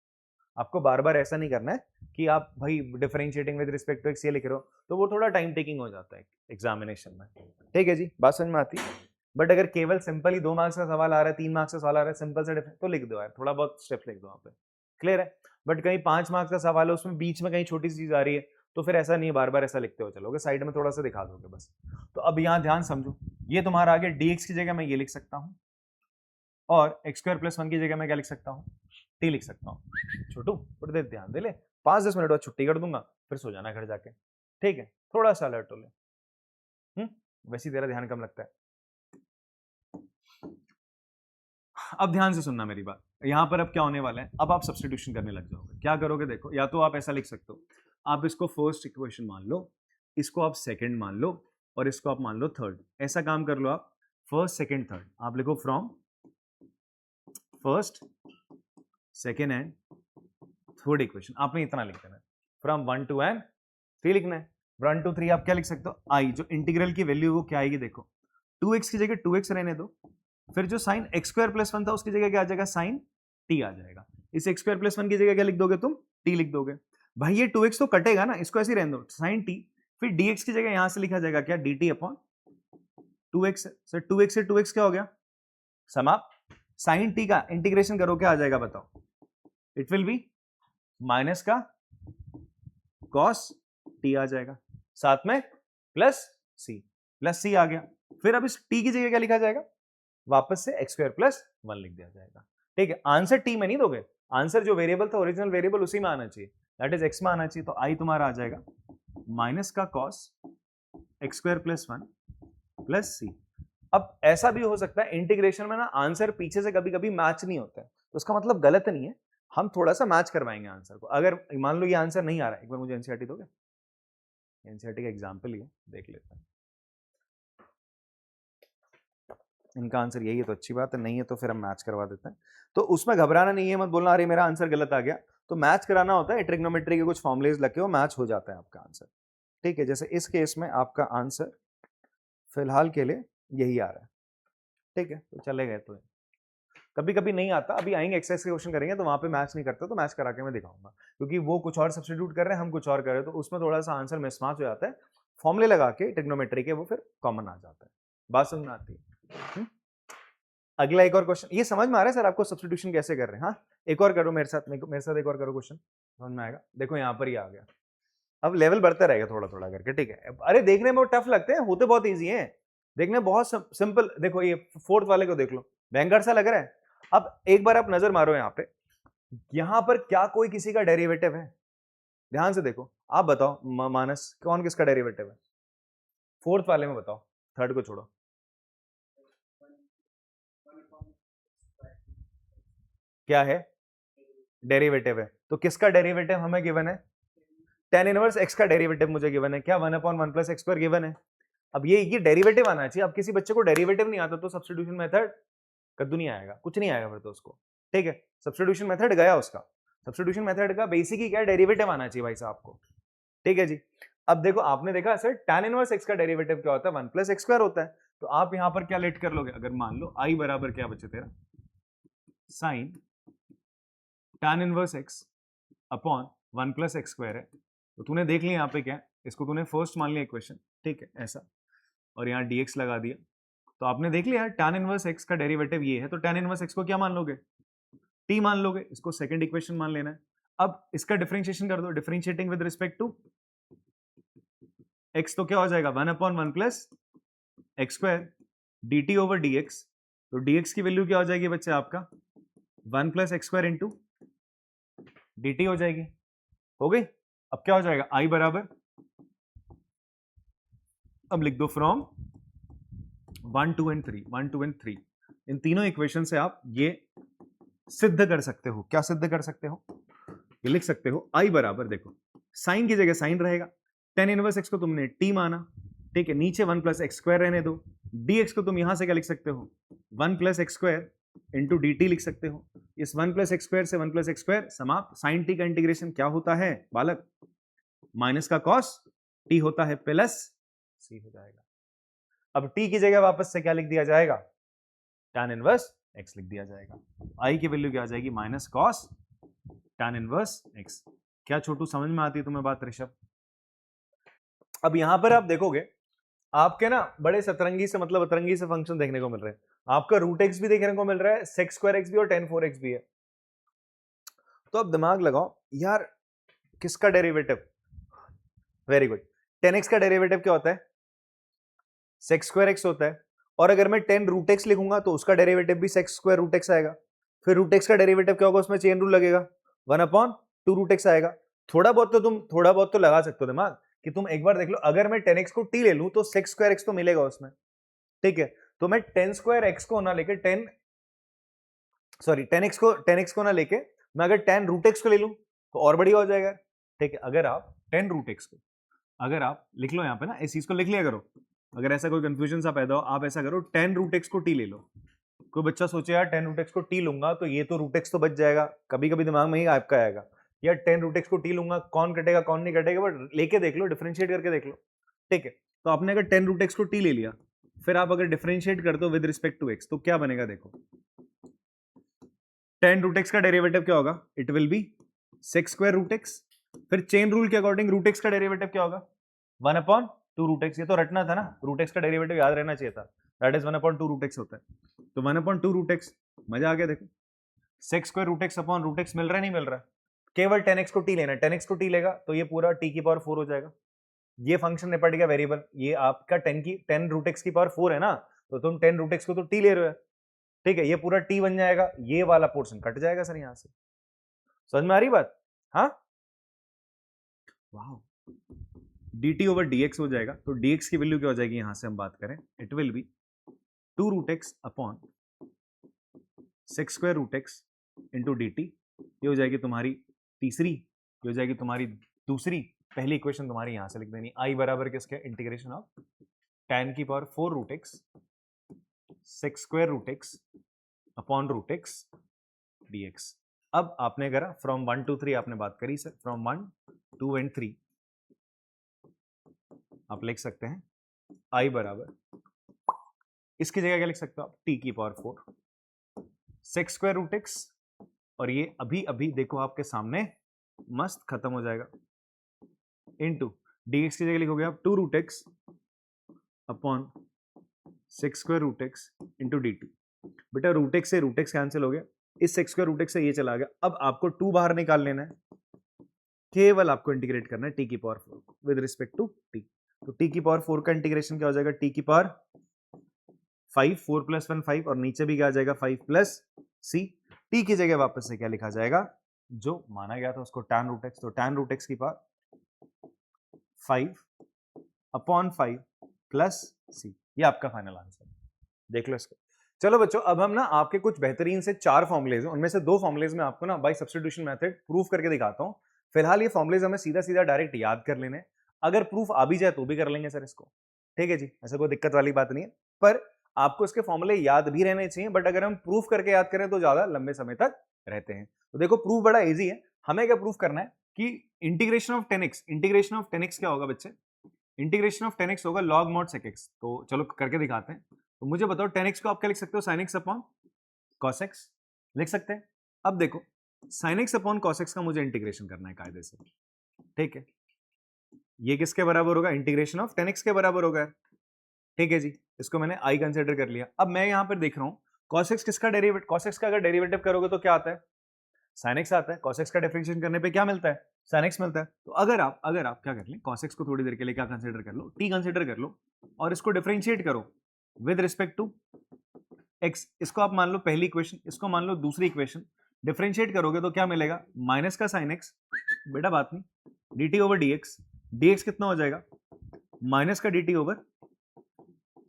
आपको बार बार ऐसा नहीं करना है कि आप भाई differentiating with respect to X ये लिख रहे हो, तो वो थोड़ा टाइम टेकिंग हो जाता है एग्जामिनेशन में, ठीक है जी, बात समझ में आती है। बट अगर केवल सिंपल ही 2 मार्क्स का सवाल आ रहा है, 3 मार्क्स का सवाल आ रहा है, सिंपल से तो लिख दो यार, थोड़ा बहुत स्टेप लिख दो वहाँ पे, क्लियर है। बट कहीं 5 मार्क्स का सवाल है, उसमें बीच में कहीं छोटी सी चीज आ रही है, तो फिर ऐसा नहीं बार बार ऐसा लिखते हो चलोगे, साइड में थोड़ा सा दिखा दोगे बस। तो अब यहाँ ध्यान समझो, ये तुम्हारा आगे dx की जगह मैं ये लिख सकता हूँ, और एक्स स्क्वायर प्लस 1 की जगह मैं क्या लिख सकता हूँ, t लिख सकता हूँ। छोटू थोड़ी देर ध्यान दे ले, 5-10 मिनट बाद छुट्टी कर दूंगा, फिर सो जाना घर जाके, ठीक है, थोड़ा सा अलर्ट हो ले। वैसे तेरा ध्यान कम लगता है। अब ध्यान से सुनना मेरी बात, यहां पर अब क्या होने वाला है, अब आप सब्स्टिट्यूशन करने लग जाओगे। क्या करोगे देखो, या तो आप ऐसा लिख सकते हो, आप इसको फर्स्ट इक्वेशन मान लो, इसको आप सेकंड मान लो, और इसको आप मान लो थर्ड। ऐसा काम कर लो आप, फर्स्ट सेकंड थर्ड, आप लिखो from first second and third equation, आपने इतना लिख देना है, फ्रॉम 1 to n 3 लिखना है। 1 to 3 आप क्या लिख सकते हो, आई जो इंटीग्रल की वैल्यू वो क्या आएगी देखो, 2x की जगह 2x रहने दो, फिर जो साइन एक्स स्क्वायर प्लस 1 था उसकी जगह क्या आ जाएगा, साइन t आ जाएगा। इस एक्स स्क्वायर प्लस 1 की जगह क्या लिख दोगे तुम, t लिख दोगे। भाई ये 2x तो कटेगा ना, इसको ऐसे ही रहने दो, साइन t, फिर dx की जगह यहां से लिखा जाएगा क्या, dt upon 2x। Sir 2x से 2x क्या हो गया, समाप्त। साइन t का इंटीग्रेशन करो क्या आ जाएगा बताओ, इट विल बी माइनस का कॉस t आ जाएगा, साथ में प्लस c आ गया। फिर अब इस t की जगह क्या लिखा जाएगा, वापस से एक्स स्क्वायर प्लस 1 लिख दिया जाएगा, ठीक है। आंसर टी में नहीं दोगे, आंसर जो वेरिएबल था ओरिजिनल वेरिएबल उसी में आना चाहिए, दैट इज एक्स में आना चाहिए। तो आई तुम्हारा आ जाएगा माइनस का cos X square plus 1 plus C. अब ऐसा भी हो सकता है इंटीग्रेशन में ना आंसर पीछे से कभी कभी मैच नहीं होता है, तो उसका मतलब गलत नहीं है, हम थोड़ा सा मैच करवाएंगे आंसर को। अगर मान लो ये आंसर नहीं आ रहा है, एक बार मुझे एनसीईआरटी दोगे, एनसीईआरटी का एग्जाम्पल ही है, देख लेते हैं। इनका आंसर यही है तो अच्छी बात है, नहीं है तो फिर हम मैच करवा देते हैं। तो उसमें घबराना नहीं है, मत बोलना अरे मेरा आंसर गलत आ गया, तो मैच कराना होता है, ट्रिग्नोमेट्री के कुछ फॉर्मुलेज लगे हो, मैच हो जाता है आपका आंसर, ठीक है। जैसे इस केस में आपका आंसर फिलहाल के लिए यही आ रहा है, ठीक है, तो चले गए। तो कभी कभी नहीं आता, अभी आएंगे एक्सरसाइज के क्वेश्चन करेंगे तो वहां पे मैच नहीं करता, तो मैच करा के मैं दिखाऊंगा, क्योंकि वो कुछ और सब्स्टिट्यूट कर रहे हैं, हम कुछ और कर रहे हैं, तो उसमें थोड़ा सा आंसर मिसमैच हो जाता है, फॉर्मुले लगा के ट्रिग्नोमेट्री के वो फिर कॉमन आ जाता है। बात समझ में आती है? अगला एक और क्वेश्चन, ये समझ में आ रहा है सर आपको सब्स्टिट्यूशन कैसे कर रहे हैं? हाँ, एक और करो मेरे साथ एक और करो क्वेश्चन, समझ में आएगा। देखो यहाँ पर ही आ गया, अब लेवल बढ़ता रहेगा थोड़ा थोड़ा करके, ठीक है। अरे देखने में टफ लगते हैं, होते बहुत इजी हैं, देखने में बहुत सिंपल। देखो ये फोर्थ वाले को देख लो, भयंकर सा लग रहा है। अब एक बार आप नजर मारो यहाँ पे, यहाँ पर क्या कोई किसी का डेरिवेटिव है? ध्यान से देखो, आप बताओ मानस, कौन किसका डेरिवेटिव है फोर्थ वाले में, बताओ, थर्ड को छोड़ो। क्या है? डेरिवेटिव है, तो किसका डेरिवेटिव हमें गिवन है? tan इनवर्स x का डेरिवेटिव मुझे गिवन है, क्या 1/1 + x² गिवन है। अब ये डेरिवेटिव आना चाहिए। अब किसी बच्चे को डेरिवेटिव नहीं आता तो सब्स्टिट्यूशन मेथड कद्दू नहीं आएगा, कुछ नहीं आएगा फिर तो उसको, ठीक है। सब्स्टिट्यूशन मेथड गया उसका, सब्स्टिट्यूशन मेथड का बेसिक ही क्या है, डेरिवेटिव आना चाहिए भाई साहब को, ठीक है जी। अब देखो आपने देखा सर tan इनवर्स x का डेरिवेटिव क्या होता है, 1 + x² होता है, तो आप यहां पर क्या लेट कर लोगे, अगर मान लो आई बराबर क्या बचे तेरा sine tan inverse X upon 1 plus X square है। तो तूने देख लिया यहाँ पे क्या है, इसको तूने फर्स्ट मान लिया इक्वेशन, ठीक है ऐसा, और यहाँ dx लगा दिया। तो आपने देख लिया tan इनवर्स x का डेरिवेटिव ये है, तो tan इनवर्स x को क्या मान लोगे, t मान लोगे, इसको सेकंड इक्वेशन मान लेना है। अब इसका डिफरेंशिएशन कर दो, differentiating with respect to x, तो क्या हो जाएगा 1 upon 1 plus X square dt over dx। तो dx की वैल्यू क्या हो जाएगी बच्चे आपका 1 plus X square into dt हो जाएगी, हो गई। अब क्या हो जाएगा i बराबर, अब लिख दो फ्रॉम 1 2 एंड 3, 1 2 एंड 3, इन तीनों इक्वेशन से आप ये सिद्ध कर सकते हो। क्या सिद्ध कर सकते हो, ये लिख सकते हो i बराबर, देखो साइन की जगह साइन रहेगा, tan इनवर्स x को तुमने t माना, ठीक है, नीचे 1 प्लस एक्स स्क्वायर रहने दो, dx को तुम यहां से क्या लिख सकते हो 1 plus X square into dt लिख सकते हो। इस 1 प्लस एक्स स्क्वायर से 1 प्लस एक्स स्क्वायर समाप्त, साइन t का इंटीग्रेशन क्या होता है बालक, माइनस का कॉस t होता है प्लस c हो जाएगा। अब t की जगह वापस से क्या लिख दिया जाएगा, tan इनवर्स x लिख दिया जाएगा। i की वैल्यू क्या आ जाएगी minus cos tan inverse x। क्या छोटू समझ में आती है तुम्हें बात ऋषभ? अब यहां पर आप देखोगे आपके ना बड़े सतरंगी से मतलब अतरंगी से फंक्शन देखने को मिल रहे हैं। आपका रूट एक्स भी देखने को मिल रहा है, सेक्स स्क्वायर एक्स भी और tan 4x भी है। तो अब दिमाग लगाओ यार, किसका derivative, very good, tan x का डेरिवेटिव क्या होता है, सेक्स स्क्वायर एक्स होता है। और अगर मैं tan रूट एक्स लिखूंगा तो उसका डेरिवेटिव भी सेक्स स्क्वायर रूट एक्स आएगा। फिर रूट एक्स का डेरिवेटिव क्या होगा, उसमें चेन रूल लगेगा, 1 अपॉन 2 रूट एक्स आएगा। थोड़ा बहुत तो लगा सकते हो दिमाग कि तुम एक बार देख लो, अगर मैं tan x को t ले लूं तो सेक्स स्क्वायर एक्स तो मिलेगा उसमें, ठीक है। तो मैं tan स्क्वायर एक्स को ना लेके tan x को ना लेके मैं अगर tan रूट एक्स को ले लूं तो और बढ़िया हो जाएगा, ठीक है। अगर आप tan रूट एक्स को, अगर आप लिख लो यहाँ पे ना, इस चीज को लिख लिया करो, अगर ऐसा कोई कंफ्यूजन सा पैदा हो आप ऐसा करो tan रूट एक्स को t ले लो। कोई बच्चा सोचे यार tan रूट एक्स को t लूंगा तो ये तो रूट एक्स तो बच जाएगा, कभी कभी दिमाग में ही आपका आएगा यार tan रूट एक्स को t लूंगा कौन कटेगा कौन नहीं कटेगा, बट लेके देख लो, डिफरेंशिएट करके देख लो, ठीक है। तो आपने अगर tan रूट एक्स को t ले लिया, फिर आप अगर डिफरेंशिएट कर दो विद रिस्पेक्ट टू x तो क्या बनेगा, देखो tan रूट एक्स का डेरिवेटिव क्या होगा, it will be sec square root X. फिर चेन रूल के अकॉर्डिंग रूट एक्स का डेरिवेटिव क्या होगा 1 अपॉन 2 रूट एक्स। ये तो रटना था ना, रूट एक्स का डेरिवेटिव याद रहना चाहिए था, that is 1 upon 2 root X होता है। तो 1 अपॉन 2 रूट एक्स, मजा आ गया। देखो sec square root X upon root X मिल रहा है नहीं मिल रहा है, केवल tan x को t लेना है, tan x को t लेगा तो ये पूरा t की पावर 4 हो जाएगा। ये फंक्शन निपट गया वेरिएबल, ये आपका tan रूट एक्स की पावर 4 है ना, तो तुम tan रूट एक्स को तो t ले रहे हो, ठीक है, ये पूरा t बन जाएगा, ये वाला पोर्शन कट जाएगा सर यहां से। समझ में आ रही बात? हाँ, वाह, dt ओवर dx हो जाएगा। तो dx की वैल्यू क्या हो जाएगी यहां से हम बात करें, it will be 2 root X upon sec square root X into dt। ये हो जाएगी तुम्हारी तीसरी, ये हो जाएगी तुम्हारी दूसरी, पहली इक्वेशन तुम्हारी यहां से लिख देनी, i बराबर किसके इंटीग्रेशन ऑफ tan की power 4 root X sec square root X upon root X dx। अब आपने करा फ्रॉम 1 to 3 आपने बात करी सर, फ्रॉम 1 2 एंड 3 आप लिख सकते हैं i बराबर, इसकी जगह क्या लिख सकते हो आप, t की power 4 sec square root X, और ये अभी अभी देखो आपके सामने मस्त खत्म हो जाएगा, इनटू dx की जगह लिखोगे आप 2 root X upon sec square root X into dt। बेटा रूट एक्स से रूट एक्स कैंसिल हो गया, इस सेक्स स्क्वायर रूट एक्स से ये चला गया। अब आपको 2 बाहर निकाल लेना है, केवल आपको इंटीग्रेट करना है t की power 4 with respect to t। तो t की पावर 4 का इंटीग्रेशन क्या हो जाएगा, t की पावर 5, 4 प्लस 1 5, और नीचे भी क्या आ जाएगा 5 प्लस c। t की जगह वापस से क्या लिखा जाएगा, जो माना गया था उसको tan रूट एक्स, तो tan रूट एक्स की पावर 5 अपॉन 5 प्लस c, ये आपका फाइनल आंसर। देख लो इसको। चलो बच्चों, अब हम ना आपके कुछ बेहतरीन से 4 फॉर्मुलेज हैं, उनमें से 2 फॉर्मुलेज में आपको ना बाय सब्स्टिट्यूशन मेथड प्रूफ करके दिखाता हूं। फिलहाल ये फॉर्मुलेज हमें सीधा सीधा डायरेक्ट याद कर लेने, अगर प्रूफ आ भी जाए तो भी कर लेंगे सर इसको, ठीक है जी, ऐसा कोई दिक्कत वाली बात नहीं है। पर आपको इसके फॉर्मूले याद भी रहने चाहिए, बट अगर हम प्रूफ करके याद करें तो ज्यादा लंबे समय तक रहते हैं। तो देखो प्रूफ बड़ा इजी है, हमें क्या प्रूफ करना है कि integration of 10x, integration of 10x क्या होगा बच्चे, इंटीग्रेशन ऑफ 10x होगा log mod sec x। तो चलो करके दिखाते हैं। तो मुझे बताओ 10x को आप क्या लिख सकते हो, sin x upon cos x लिख सकते हैं। अब देखो sin x upon cos x का मुझे इंटीग्रेशन करना है कायदे से, ठीक है। ये किसके बराबर होगा, इंटीग्रेशन ऑफ 10x के बराबर होगा, ठीक है जी। इसको मैंने i कंसिडर कर लिया। अब मैं यहां पर देख रहा हूं cos x किसका डेरिवेटिव, cos x का अगर डेरिवेटिव करोगे तो क्या आता है, sin x आता है। cos x का डिफरेंशिएशन करने पे क्या मिलता है, sin x मिलता है। तो अगर आप क्या कर लें, cos x को थोड़ी देर के लिए क्या कंसीडर कर लो, t कंसीडर कर लो और इसको डिफरेंशिएट करो विद रिस्पेक्ट टू x। इसको आप मान लो पहली इक्वेशन, इसको मान लो दूसरी इक्वेशन। डिफरेंशिएट करोगे तो क्या मिलेगा, माइनस का sin x, बेटा बात नहीं, dt ओवर dx। dx कितना हो जाएगा, माइनस का dt ओवर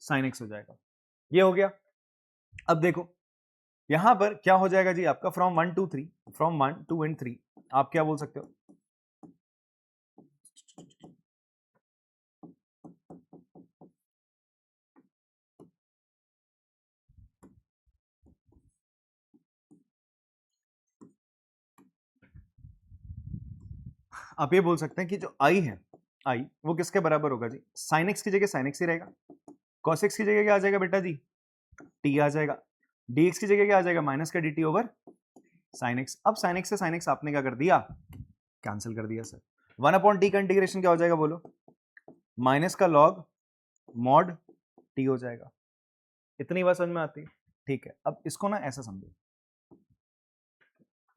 sin x हो जाएगा। ये हो गया। अब देखो यहां पर क्या हो जाएगा जी आपका, फ्रॉम 1 to 3, फ्रॉम 1 to 3 आप क्या बोल सकते हो, आप ये बोल सकते हैं कि जो i है, i वो किसके बराबर होगा जी, sin x की जगह sin x ही रहेगा, cos x की जगह क्या आ जाएगा बेटा जी, t आ जाएगा, dx की जगह क्या आ जाएगा, माइनस का dt ओवर sin x। अब sin x से sin x आपने क्या कर दिया, कैंसिल कर दिया सर। 1 अपॉन टी का इंटीग्रेशन क्या हो जाएगा बोलो, माइनस का log mod t हो जाएगा। इतनी बात समझ में आती है, ठीक है। अब इसको ना ऐसा समझो,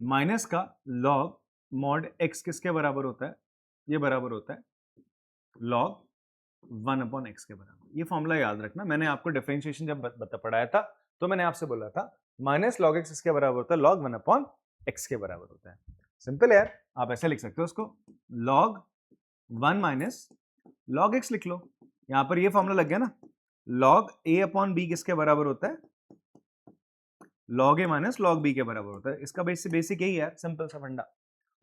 माइनस का log mod x किसके बराबर होता है, ये बराबर होता है log 1 अपॉन एक्स के बराबर। ये फॉर्मूला याद रखना, मैंने आपको डिफरेंशिएशन जब पढ़ाया था तो मैंने आपसे बोला था माइनस log x इसके बराबर होता है log 1 अपॉन एक्स के बराबर होता है। सिंपल है यार, आप ऐसे लिख सकते हो उसको, log 1 माइनस log x लिख लो। यहां पर ये फॉर्मूला लग गया ना, log a अपॉन b किसके बराबर होता है, log a minus log b के बराबर होता है। इसका बेसिक यही है, सिंपल सा फंडा।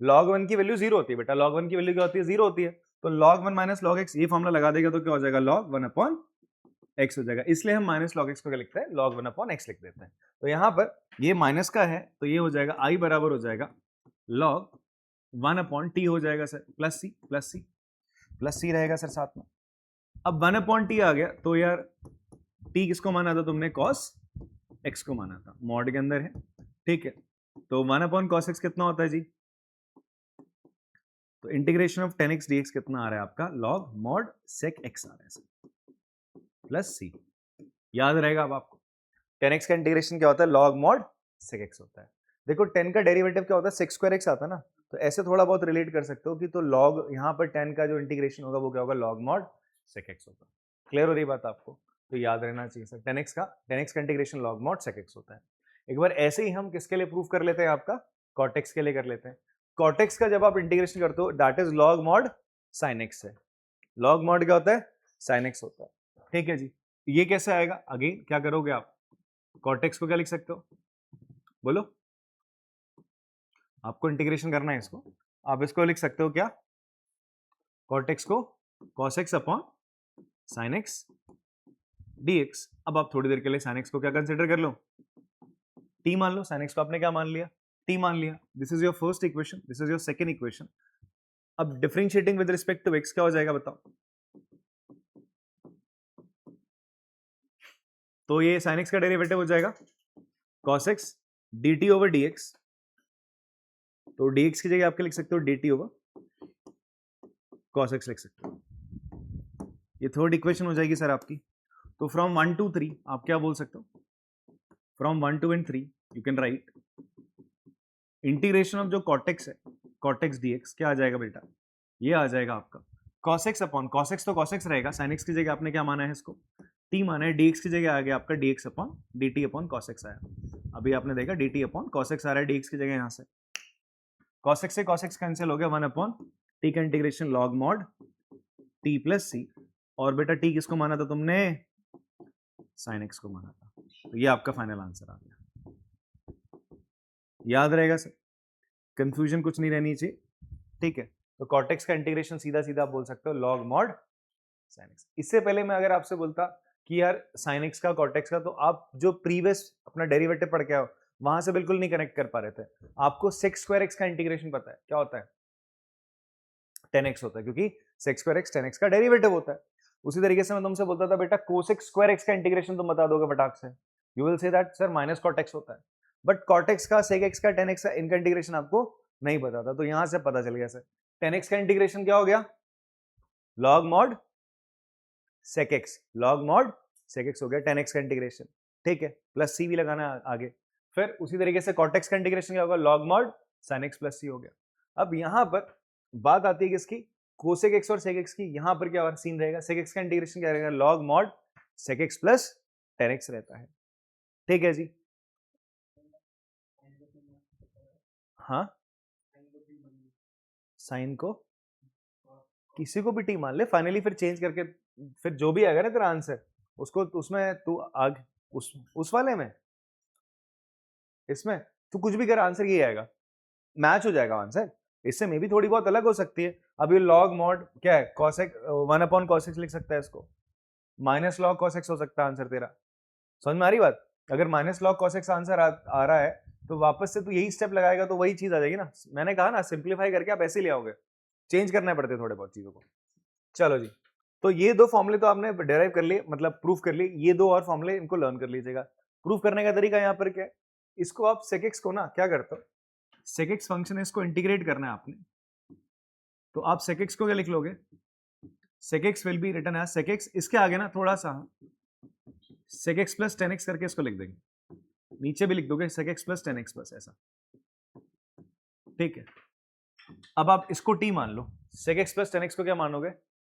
log 1 की वैल्यू 0 होती है बेटा, log 1 की वैल्यू क्या होती है, 0 होती है। तो log 1 माइनस log x, ये फॉर्मूला लगा देगा तो क्या हो जाएगा, log 1 अपॉन x हो जाएगा। इसलिए हम माइनस log x को क्या लिखते हैं, log 1 अपॉन x लिख देते हैं। तो यहां पर ये माइनस का है तो ये हो जाएगा i बराबर हो जाएगा log 1 अपॉन t हो जाएगा sir, plus C plus C plus C रहेगा सर साथ में। अब 1 अपॉन टी आ गया तो यार t किसको माना था तुमने, cos x को माना था, मॉड के अंदर है, ठीक है। तो 1 अपॉन cos x कितना होता है जी, तो इंटीग्रेशन ऑफ 10x dx कितना आ रहा है आपका, log mod sec x आ रहा है प्लस c। याद रहेगा अब आपको 10x का इंटीग्रेशन क्या होता है, log mod sec x होता है। देखो 10 का डेरिवेटिव क्या होता है, sec square x आता है ना, तो ऐसे थोड़ा बहुत रिलेट कर सकते हो कि तो log यहाँ पर 10 का जो इंटीग्रेशन होगा वो क्या होगा, log mod sec x होगा। क्लियर हो रही बात आपको, तो याद रहना चाहिए सर 10x का integration log mod sec x होता है। एक बार ऐसे ही हम किसके लिए प्रूफ कर लेते हैं, आपका cot x के लिए कर लेते हैं। cot x का जब आप इंटीग्रेशन करते हो that is log mod sin x है। log mod क्या होता है, sin x होता है, ठीक है जी। ये कैसे आएगा, अगेन क्या करोगे आप, cot x को क्या लिख सकते हो बोलो, आपको इंटीग्रेशन करना है इसको, आप इसको लिख सकते हो क्या, cot x को cos x upon sin x dx। अब आप थोड़ी देर के लिए sin x को क्या कंसिडर कर लो, t मान लो, sin x को आपने क्या मान लिया, t मान लिया। This is your first equation, this is your second equation. अब differentiating with respect to x क्या हो जाएगा बताओ, तो ये sin x का डेरिवेटिव हो जाएगा cos x dt over dx। तो dx की जगह आपके लिख सकते हो dt ओवर cos x लिख सकते हो। ये थर्ड इक्वेशन हो जाएगी सर आपकी। तो फ्रॉम 1 to 3 आप क्या बोल सकते हो, from 1 to 3 you can write integration of जो cot x है, cot x dx क्या आ जाएगा बेटा, ये आ जाएगा आपका cos x upon cos x, तो cos x रहेगा, sin x की जगह आपने क्या माना है इसको, t माना है, dx की जगह आ गया आपका dx upon dt upon cos x आया। अभी आपने देखा dt अपॉन cos x आ रहा है dx की जगह, यहां से cos x से cos x कैंसिल हो गया, 1 अपॉन t का integration log mod t plus c। और बेटा t किसको माना था तुमने, sin x को माना था। तो ये आपका फाइनल आंसर आ गया, याद रहेगा सर, कंफ्यूजन कुछ नहीं रहनी चाहिए, ठीक है। तो cot x का इंटीग्रेशन सीधा सीधा आप बोल सकते हो log mod sin x। इससे पहले मैं अगर आपसे बोलता कि यार sin x का cot x का, तो आप जो प्रीवियस अपना डेरिवेटिव पढ़ के आओ वहां से बिल्कुल नहीं कनेक्ट कर पा रहे थे। आपको sec square x का इंटीग्रेशन पता है क्या होता है, 10x होता है, क्योंकि sec square x tan x का डेरिवेटिव होता है। उसी तरीके से मैं तुमसे बोलता था बेटा cosec square x का इंटीग्रेशन तुम बता दोगे फटाक से, you will say that sir minus cot x होता है, बट cot x का sec x का tan x का इनका इंटीग्रेशन आपको नहीं पता था, तो यहां से पता चल गया सर tan x का इंटीग्रेशन क्या हो गया, log mod sec x, log mod sec x हो गया tan x का इंटीग्रेशन, ठीक है, प्लस c भी लगाना आगे। फिर उसी तरीके से cot x का इंटीग्रेशन क्या होगा, log mod sin x plus c हो गया। अब यहां पर बात आती है किसकी, cosec x और sec x की। यहां पर क्या सीन रहेगा, sec x का इंटीग्रेशन क्या रहेगा, log mod sec x plus tan x रहता है, ठीक है जी। हाँ, साइन को किसी को भी टी मान ले, फाइनली फिर चेंज करके फिर जो भी आएगा ना तेरा आंसर उसको उसमें तू आग उस वाले में इसमें तू कुछ भी कर, आंसर ये आएगा, मैच हो जाएगा आंसर। इससे मे भी थोड़ी बहुत अलग हो सकती है। अब ये लॉग मॉड क्या है, कॉसेक 1 cos x लिख सकता है इसको, माइनस लॉग cos x हो सकता है आंसर तेरा। समझ में आ रही बात, अगर minus log cos x answer आ रहा है तो वापस से तू यही स्टेप लगाएगा तो वही चीज आ जाएगी ना। मैंने कहा ना सिंप्लीफाई करके आप ऐसे ले आओगे, चेंज करना पड़ते थोड़े बहुत चीजों को। चलो जी, तो ये दो फॉर्मूले तो आपने डेराइव कर लिए, मतलब प्रूफ कर लिए, ये दो और फॉर्मूले इनको लर्न कर लीजिएगा। प्रूफ करने का तरीका यहाँ पर क्या है, इसको आप sec x को ना क्या करते हो, sec x फंक्शन है इसको इंटीग्रेट करना है आपने, तो आप sec x को क्या लिख लोगे, sec x will be written as sec x, इसके आगे ना थोड़ा सा sec x plus tan x करके इसको लिख देंगे, नीचे भी लिख दोगे sec x plus tan x plus ऐसा, ठीक है। अब आप इसको t मान लो, sec x plus tan x को क्या मानोगे,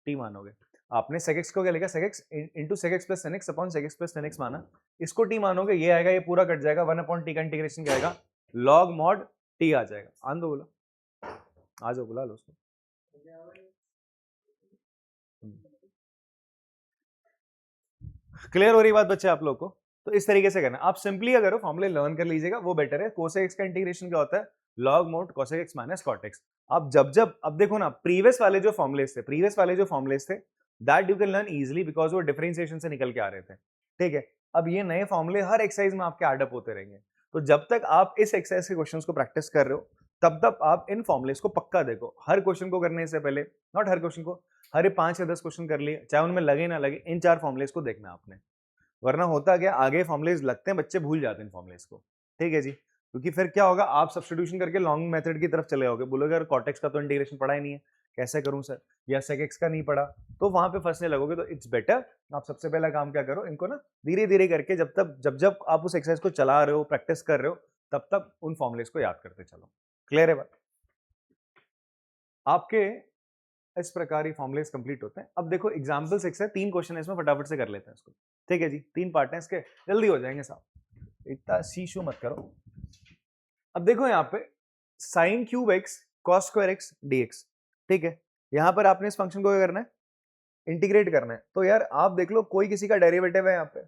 t मानोगे। आपने sec x को क्या लिखा, sec x into sec x plus tan x upon sec x plus tan x माना, इसको t मानोगे, ये आएगा, ये पूरा कट जाएगा, 1 अपॉन t का इंटीग्रेशन क्या आएगा, log mod t आ जाएगा। आन दो बोला, आ जाओ बुला लो उसको। क्लियर हो रही बात बच्चे आप लोग को, तो इस तरीके से करना, आप सिंपली अगर हो फॉर्मूले लर्न कर लीजिएगा वो बेटर है। cosec x का इंटीग्रेशन क्या होता है, log mod cosec x minus cot x। आप जब अब देखो ना, प्रीवियस वाले जो फॉर्मुलेस थे that you can learn easily because वो डिफरेंशिएशन से निकल के आ रहे थे, ठीक है। अब ये नए फॉर्मूले हर एक्सरसाइज में आपके एड अप होते रहेंगे, तो जब तक आप इस एक्सरसाइज के क्वेश्चंस को प्रैक्टिस कर रहे हो तब तक आप इन फॉर्मुलेस को पक्का देखो, हर क्वेश्चन को करने से पहले, नॉट हर क्वेश्चन को, हर 5 या 10 क्वेश्चन कर लिए, चाहे उनमें लगे ना लगे, इन 4 फॉर्मुलेस को देखना आपने, वरना होता क्या, आगे फॉर्मुलेस लगते हैं, बच्चे भूल जाते हैं फॉर्मुलेस को, ठीक है जी। क्योंकि फिर क्या होगा, आप सब्स्टिट्यूशन करके लॉन्ग मेथड की तरफ चले जाओगे, बोलोगे यार cot x का तो इंटीग्रेशन पढ़ा ही नहीं है, कैसे करूं सर, या sec x का नहीं पढ़ा, तो वहां पे फंसने लगोगे। तो इट्स बेटर आप सबसे पहला काम क्या करो, इनको ना धीरे धीरे करके जब आप उस एक्सरसाइज को चला रहे हो, प्रैक्टिस कर रहे हो, तब तक उन फॉर्मुलेस को याद करते चलो। क्लियर है बात, आपके इस प्रकार ही फॉर्मुलेस कंप्लीट होते हैं। अब देखो एग्जाम्पल 6 है, 3 क्वेश्चन है इसमें, फटाफट से कर लेते हैं इसको, ठीक है जी। 3 पार्ट हैं इसके, जल्दी हो जाएंगे साहब, इतना शीशो मत करो। अब देखो यहाँ पे sine cube x cos square x dx, ठीक है। यहाँ पर आपने इस फंक्शन को क्या करना है, इंटीग्रेट करना है। तो यार आप देख लो, कोई किसी का डेरिवेटिव है यहाँ पे,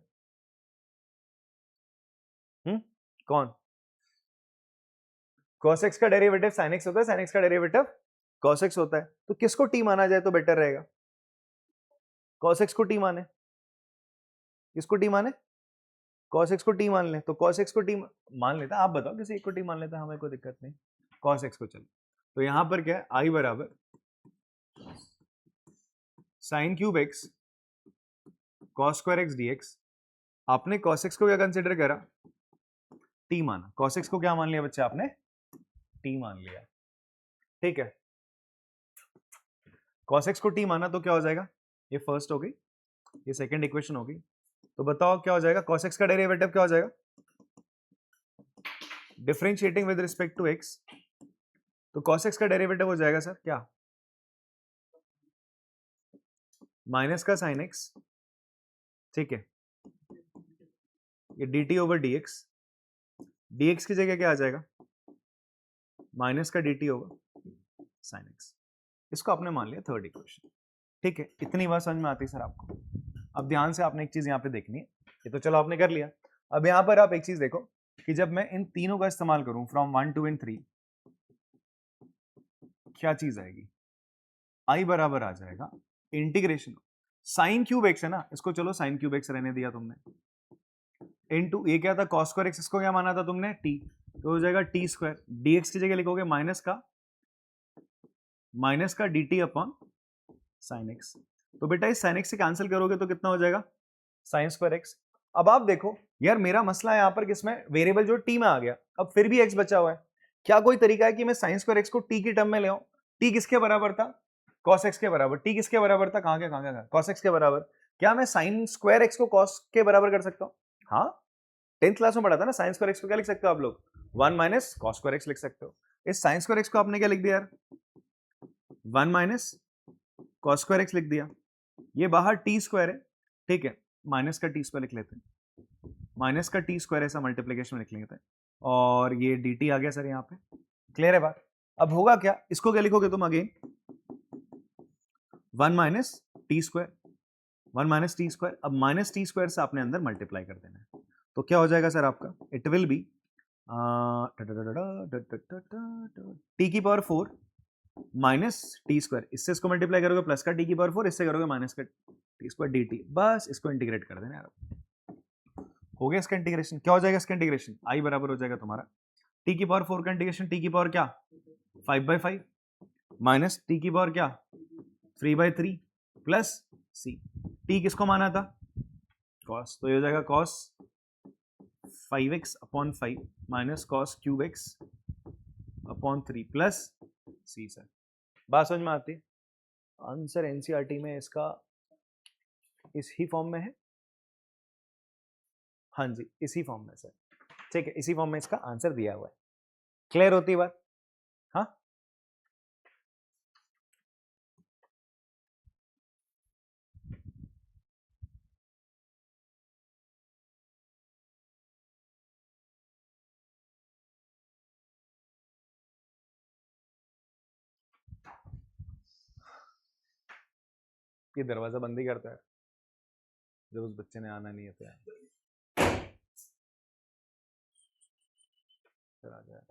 कौन, cos x का डेरिवेटिव sin x होता है, sin x का डेरिवेटिव cos x होता है, तो किसको t माना जाए तो बेटर रहेगा, cos x को t माने, किसको t माने, cos x को t मान ले, तो cos x को t मान लेता है, आप बताओ किसी एक को t मान लेता है, हमें कोई दिक्कत नहीं, cos x को चलो। तो यहां पर क्या है, i बराबर sine cube x cos square x dx, आपने cos x को क्या कंसिडर करा, t माना, cos x को क्या मान लिया बच्चे आपने, t मान लिया, ठीक है। cos x को t माना तो क्या हो जाएगा, ये फर्स्ट हो गई, ये सेकंड इक्वेशन होगी, तो बताओ क्या हो जाएगा, cos x का डेरिवेटिव क्या हो जाएगा, differentiating with respect to x, तो cos x का डेरिवेटिव हो जाएगा सर क्या, माइनस का साइन x, ठीक है, ये dt ओवर dx, dx की जगह क्या आ जाएगा, माइनस का dt होगा साइन x, इसको आपने मान लिया थर्ड इक्वेशन, ठीक है। इतनी बात समझ में आती है सर आपको। अब ध्यान से आपने एक चीज यहाँ पे देखनी है, ये तो चलो आपने कर लिया। अब यहाँ पर आप एक चीज देखो कि जब मैं इन तीनों का इस्तेमाल करूं फ्रॉम 1 2 and 3, क्या चीज आएगी, i बराबर आ जाएगा इंटीग्रेशन साइन क्यूब एक्स है ना, इसको चलो साइन क्यूब एक्स रहने दिया तुमने, इनटू ये क्या था cos स्क्वायर एक्स, इसको क्या माना था तुमने t, तो हो जाएगा टी स्क्वायर, dx की जगह लिखोगे माइनस का dt अपॉन साइन एक्स। तो बेटा इस साइन एक्स से कैंसिल करोगे तो कितना हो जाएगा, साइन स्क्वायर एक्स। अब आप देखो यार मेरा मसला है यहाँ पर किसमें, वेरिएबल जो टी में आ गया, अब फिर भी एक्स बचा हुआ है। क्या कोई तरीका है कि मैं साइन स्क्वायर एक्स को टी की टर्म में ले आऊं? टी किसके बराबर था, कॉस एक्स के बराबर। टी किसके बराबर था, कहां गया, कॉस एक्स के बराबर। क्या मैं साइन स्क्वायर एक्स को कॉस के बराबर कर सकता हूँ? हाँ, 10th क्लास में पढ़ा था ना, साइन स्क्वायर एक्स को क्या लिख सकते हो आप लोग, 1 माइनस कॉस स्क्वायर एक्स लिख सकते हो। इस साइन स्क्वायर एक्स को आपने क्या लिख दिया यार, 1 माइनस कॉस स्क्वायर एक्स लिख दिया। ये बाहर टी स्क्वायर है, ठीक है, माइनस का टी स्क्वायर लिख लेते हैं, माइनस का टी स्क्वायर ऐसा मल्टीप्लीकेशन में लिख लेते हैं, और ये डी टी आ गया सर यहाँ पे। क्लियर है बात? अब होगा क्या, इसको क्या लिखोगे तुम again, 1 minus T square, 1 minus T square. अब माइनस टी स्क्वायर से आपने अंदर मल्टीप्लाई कर देना है, तो क्या हो जाएगा सर आपका, इट विल बी टी की पावर 4 माइनस टी स्क्वायर, इससे इसको मल्टीप्लाई करोगे प्लस का टी की पावर 4, इससे करोगे माइनस का टी स्क्वायर डी टी। बस इसको इंटीग्रेट कर देना यार, हो गया इसका इंटीग्रेशन। क्या हो जाएगा इसका इंटीग्रेशन, आई बराबर हो जाएगा तुम्हारा टी की पावर 4 का इंटीग्रेशन, टी की पावर क्या 5/5 माइनस टी की पावर क्या 3/3 प्लस सी। टी किसको माना था, कॉस, तो ये हो जाएगा cos 5x upon 5 minus cos cube X upon 3 plus C. Sir बात समझ में आती है? आंसर एनसीईआरटी में इसका इस ही फॉर्म में है, हाँ जी इसी फॉर्म में सर, ठीक है, इसी फॉर्म में इसका आंसर दिया हुआ है। क्लियर होती है बात? हाँ, ये दरवाजा बंद ही करता है जब उस बच्चे ने आना नहीं है तो यार आ जाए।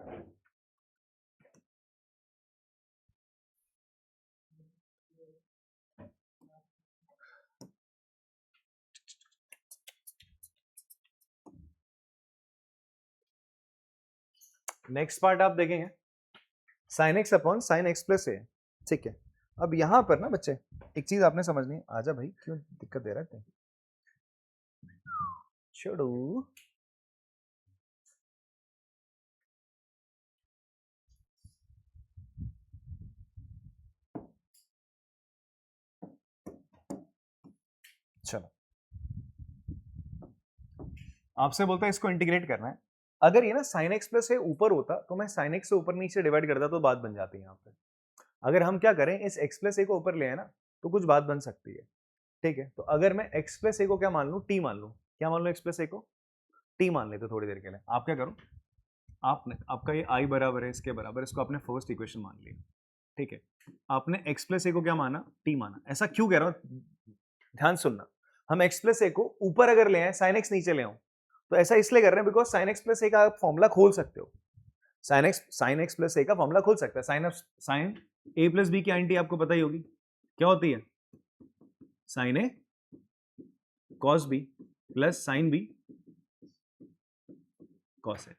नेक्स्ट पार्ट आप देखेंगे sine X upon sine X plus A, ठीक है। अब यहां पर ना बच्चे एक चीज आपने समझनी है, आजा भाई क्यों दिक्कत दे रहा है, छोड़ो। चलो आपसे बोलता है इसको इंटीग्रेट करना है, अगर ये ना साइन एक्स प्लस ए ऊपर होता तो मैं साइन एक्स से ऊपर नीचे डिवाइड करता तो बात बन जाती है यहाँ पे। अगर हम क्या करें, इस एक्स प्लस ए को ऊपर ले आए ना तो कुछ बात बन सकती है, ठीक है। तो अगर मैं एक्स प्लस ए को क्या मान लूं, टी मान लूं, क्या मान लूं, एक्स प्लस ए को टी मान लेते थोड़ी देर के लिए। आप क्या करो, आपने आपका ये आई बराबर है इसके बराबर, इसको आपने फर्स्ट इक्वेशन मान लिया, ठीक है। आपने एक्स प्लस ए को क्या माना, टी माना। ऐसा क्यों कह रहा हूं, ध्यान सुनना, हम एक्स प्लस ए को ऊपर अगर ले आए, साइन एक्स नीचे ले आऊं, तो ऐसा इसलिए कर रहे हैं बिकॉज साइन एक्स प्लस ए का आप फॉर्मूला खोल सकते हो, साइन एक्स प्लस ए का फॉर्मूला खोल सकता है। साइन ए प्लस बी की आंटी आपको पता ही होगी क्या होती है, sine A cos B plus sine B cos A.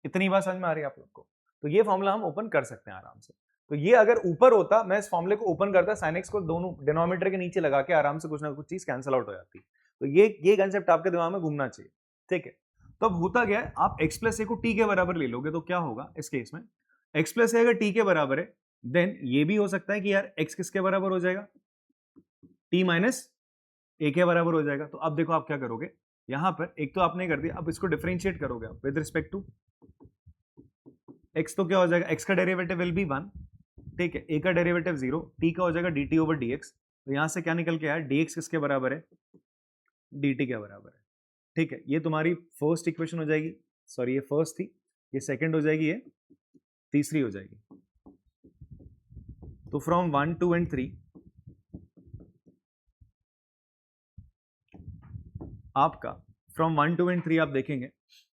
इतनी बात समझ में आ रही है आप लोग को? तो ये फॉर्मूला हम ओपन कर सकते हैं आराम से। तो ये अगर ऊपर होता, मैं इस फॉर्मूले को ओपन करता, साइन एक्स को दोनों डिनोमिनेटर के नीचे लगा के आराम से कुछ ना कुछ चीज कैंसिल आउट हो जाती। तो ये कंसेप्ट आपके दिमाग में घूमना चाहिए, ठीक है। तो अब होता क्या है, आप एक्स प्लस ए को टी के बराबर ले लोगे तो क्या होगा इस केस में, एक्स प्लस ए अगर टी के बराबर है देन ये भी हो सकता है कि यार एक्स किसके बराबर हो जाएगा, टी माइनस ए के बराबर हो जाएगा। तो अब देखो आप क्या करोगे, यहां पर एक तो आपने कर दिया, अब इसको डिफरेंशिएट करोगे आप विद रिस्पेक्ट टू एक्स, तो क्या हो जाएगा, एक्स का डेरिवेटिव विल बी 1, ठीक है, ए का डेरिवेटिव 0, टी का हो जाएगा D T over D x. तो यहां से क्या निकल के आया, डी एक्स किसके बराबर है, डी टी के बराबर है, ठीक है। ये तुम्हारी फर्स्ट इक्वेशन हो जाएगी, सॉरी ये फर्स्ट थी, ये सेकंड हो जाएगी, ये तीसरी हो जाएगी। तो फ्रॉम 1 2 एंड 3 आपका फ्रॉम 1 2 एंड 3 आप देखेंगे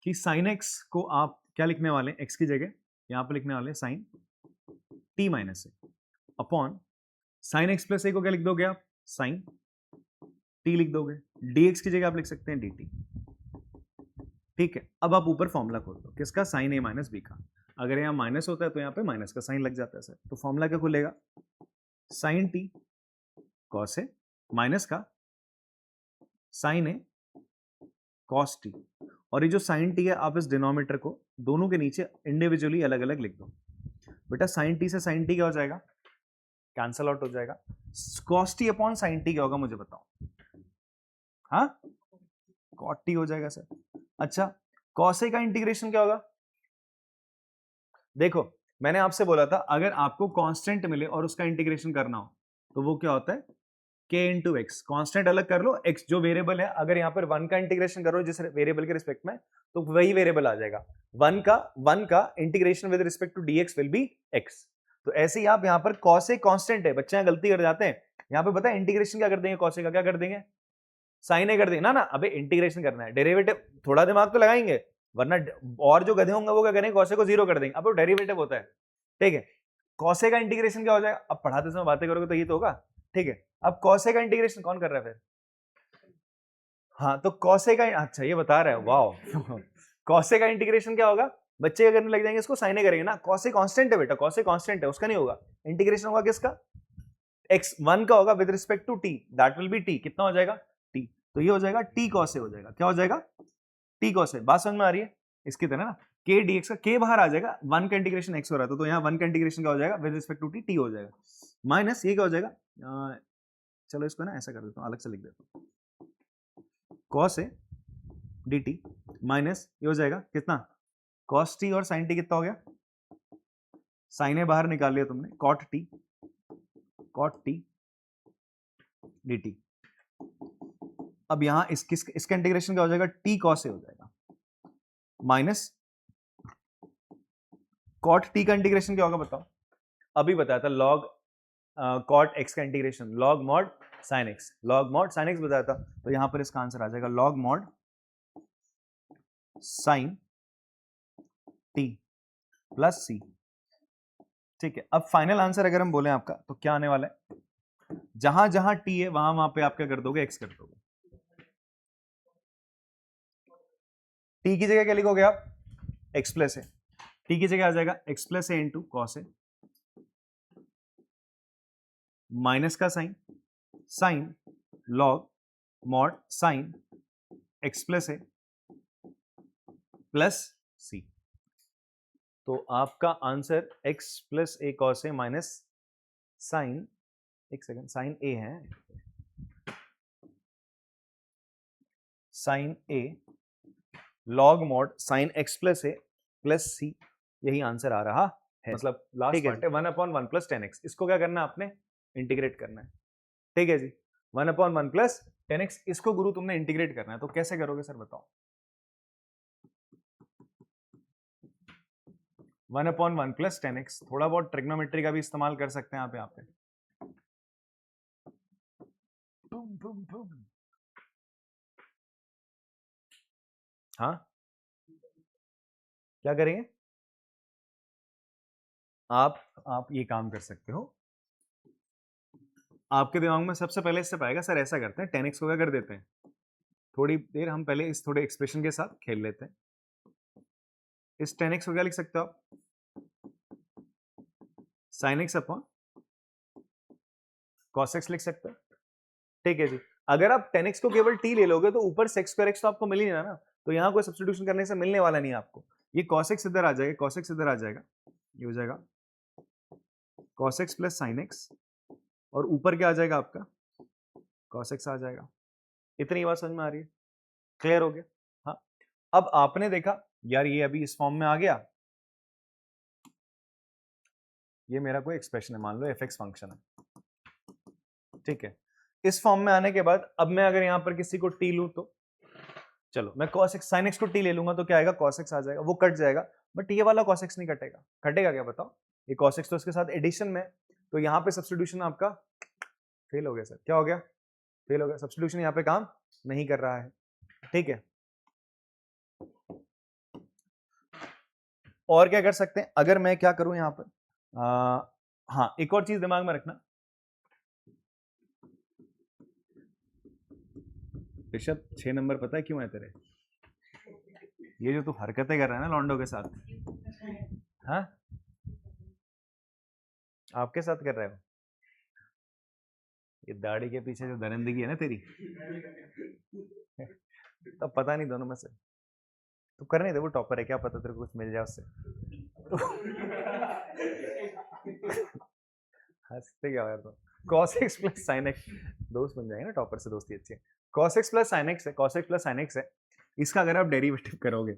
कि साइन एक्स को आप क्या लिखने वाले हैं, एक्स की जगह यहां पर लिखने वाले साइन टी माइनस ए अपॉन साइन एक्स प्लस ए को क्या लिख दोगे आप, साइन टी लिख दोगे, dx की जगह आप लिख सकते हैं dt, ठीक है। अब आप ऊपर फॉर्मूला खोल दो किसका, साइन ए माइनस बी का। अगर यहाँ माइनस होता है तो यहाँ पे माइनस का साइन लग जाता है सर, तो फॉर्मूला क्या खुलेगा, sign T cos A minus का साइन ए कॉस टी, और ये जो साइन टी है आप इस डिनोमिनेटर को दोनों के नीचे इंडिविजुअली अलग अलग लिख दो। बेटा साइन टी से साइन टी क्या हो जाएगा, कैंसल आउट हो जाएगा। Cos T upon sine T क्या होगा मुझे बताओ। हाँ, कॉट टी हो जाएगा सर। अच्छा, कॉस ए का इंटीग्रेशन क्या होगा? देखो मैंने आपसे बोला था अगर आपको कांस्टेंट मिले और उसका इंटीग्रेशन करना हो तो वो क्या होता है, k इंटू एक्स। कॉन्स्टेंट अलग कर लो, x जो वेरिएबल है, अगर यहाँ पर 1 का इंटीग्रेशन करो जिस वेरिएबल के रिस्पेक्ट में, तो वही वेरिएबल आ जाएगा। 1 का integration with respect to dx will be x। तो ऐसे ही आप यहाँ पर cos ए कांस्टेंट है, बच्चे गलती कर जाते हैं, यहाँ पे पता है इंटीग्रेशन क्या कर देंगे, cos ए का क्या कर देंगे, साइन ए कर देंगे ना। अबे इंटीग्रेशन करना है, डेरिवेटिव थोड़ा दिमाग तो लगाएंगे, वरना और जो गधे होंगे वो क्या करेंगे, cos ए को 0 कर देंगे। अब वो डेरिवेटिव होता है, ठीक है। cos ए का इंटीग्रेशन क्या हो जाएगा, अब पढ़ाते समय बातें करोगे तो ये तो होगा, ठीक है। अब cos ए का इंटीग्रेशन कौन कर रहा है फिर? हाँ, तो cos ए का, अच्छा ये बता रहा है, वाओ cos ए का इंटीग्रेशन क्या होगा, बच्चे क्या करने लग जाएंगे, इसको साइन ए करेंगे ना। cos ए कांस्टेंट है बेटा, cos ए कांस्टेंट है, उसका नहीं होगा। इंटीग्रेशन होगा किसका, x1 का होगा with respect to t, that will be t। कितना हो जाएगा, t। तो ये हो जाएगा t cos ए हो जाएगा। क्या हो जाएगा, t cos ए। बात समझ में आ रही है? इसकी तरह ना k dx का k बाहर आ जाएगा, 1 का इंटीग्रेशन x हो रहा था, तो यहाँ 1 का इंटीग्रेशन क्या हो जाएगा with respect to t, t हो जाएगा। माइनस ये क्या हो जाएगा, चलो इसको ना ऐसा कर देता हूँ, अलग से लिख देता हूँ, cos ए dt माइनस ये हो जाएगा कितना, cos t और sin t कितना हो गया, sin ए बाहर निकाल लिया तुमने, cot t dt। अब यहाँ इसका इंटीग्रेशन क्या हो जाएगा, t cos ए हो जाएगा, माइनस cot t का इंटीग्रेशन क्या होगा बताओ। अभी बताया था log cot x का integration log mod sin x, log mod sin x बताया था, तो यहां पर इसका आंसर आ जाएगा log mod sin t plus c। ठीक है, अब फाइनल आंसर अगर हम बोले आपका तो क्या आने वाला है, जहां जहां t है वहां पे आप क्या कर दोगे, x कर दोगे। t की जगह क्या लिखोगे आप, x प्लस है, t की जगह आ जाएगा x plus A into cos A minus का sine log mod sine x plus A plus C. तो आपका answer x plus A cos A minus sine, एक सेकंड, साइन ए है, sine A log mod sine x plus A plus C, यही answer आ रहा है। मतलब last part है 1/1 प्लस 10x, इसको क्या करना है आपने, इंटीग्रेट करना है। ठीक है जी, 1/1 प्लस 10x, इसको गुरु तुमने इंटीग्रेट करना है, तो कैसे करोगे सर बताओ। 1/1 प्लस 10x, थोड़ा बहुत ट्रिग्नोमेट्री का भी इस्तेमाल कर सकते हैं आप यहाँ पे। हाँ, क्या करेंगे आप ये काम कर सकते हो, आपके दिमाग में सबसे पहले इससे पाएगा सर ऐसा करते हैं 10x को क्या कर देते हैं, थोड़ी देर हम पहले इस थोड़े एक्सप्रेशन के साथ खेल लेते हैं। इस 10x को क्या लिख सकते हो आप, sin x upon cos x लिख सकते हो। ठीक है जी, अगर आप 10x को केवल t ले लोगे तो ऊपर sec square x तो आपको मिल ही ना, तो यहाँ कोई सब्स्टिट्यूशन करने से मिलने वाला नहीं है आपको। ये cos x इधर आ जाएगा, cos x इधर आ जाएगा, ये हो जाएगा cos x plus sin x, और ऊपर क्या आ जाएगा आपका cos x आ जाएगा। इतनी बात समझ में आ रही है, क्लियर हो गया। हाँ, अब आपने देखा यार ये अभी इस फॉर्म में आ गया, ये मेरा कोई एक्सप्रेशन है, मान लो fx फंक्शन है, ठीक है। इस फॉर्म में आने के बाद अब मैं अगर यहां पर किसी को t लूं तो, चलो मैं cos x sin x को t ले लूंगा तो क्या आएगा, cos x आ जाएगा, वो कट जाएगा, बट ये वाला cos x नहीं कटेगा। कटेगा क्या बताओ, ये cos x तो इसके साथ एडिशन में, तो यहाँ पे सब्स्टिट्यूशन आपका फेल हो गया सर। क्या हो गया, फेल हो गया, सब्स्टिट्यूशन यहाँ पे काम नहीं कर रहा है। ठीक है, और क्या कर सकते हैं, अगर मैं क्या करूं यहाँ पर, हाँ एक और चीज दिमाग में रखना, ऋषभ 6 नंबर पता है क्यों है तेरे, ये जो तू हरकतें कर रहा है ना लॉन्डो के साथ, हाँ आपके साथ कर रहे हो, ये दाढ़ी के पीछे जो दरिंदगी है ना तेरी, तो पता नहीं दोनों में से तो करने दे, वो टॉपर है, क्या पता तेरे को कुछ मिल जाए उससे। हंसते क्या यार तो। cos x plus sin x, दोस्त बन जाएंगे ना, टॉपर से दोस्ती अच्छी है। cos x plus sin x है, cos x plus sin x है, इसका अगर आप डेरिवेटिव करोगे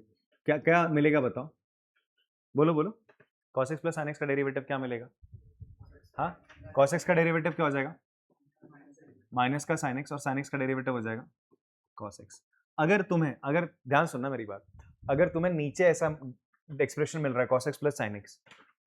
क्या क्या मिलेगा बताओ, बोलो बोलो। cos x plus sin x का डेरिवेटिव क्या मिलेगा? हाँ, cos x का डेरिवेटिव क्या हो जाएगा? माइनस का sin x, और sin x का डेरिवेटिव हो जाएगा cos x। अगर तुम्हें, अगर ध्यान सुनना मेरी बात, अगर तुम्हें नीचे ऐसा एक्सप्रेशन मिल रहा है cos x plus sin x,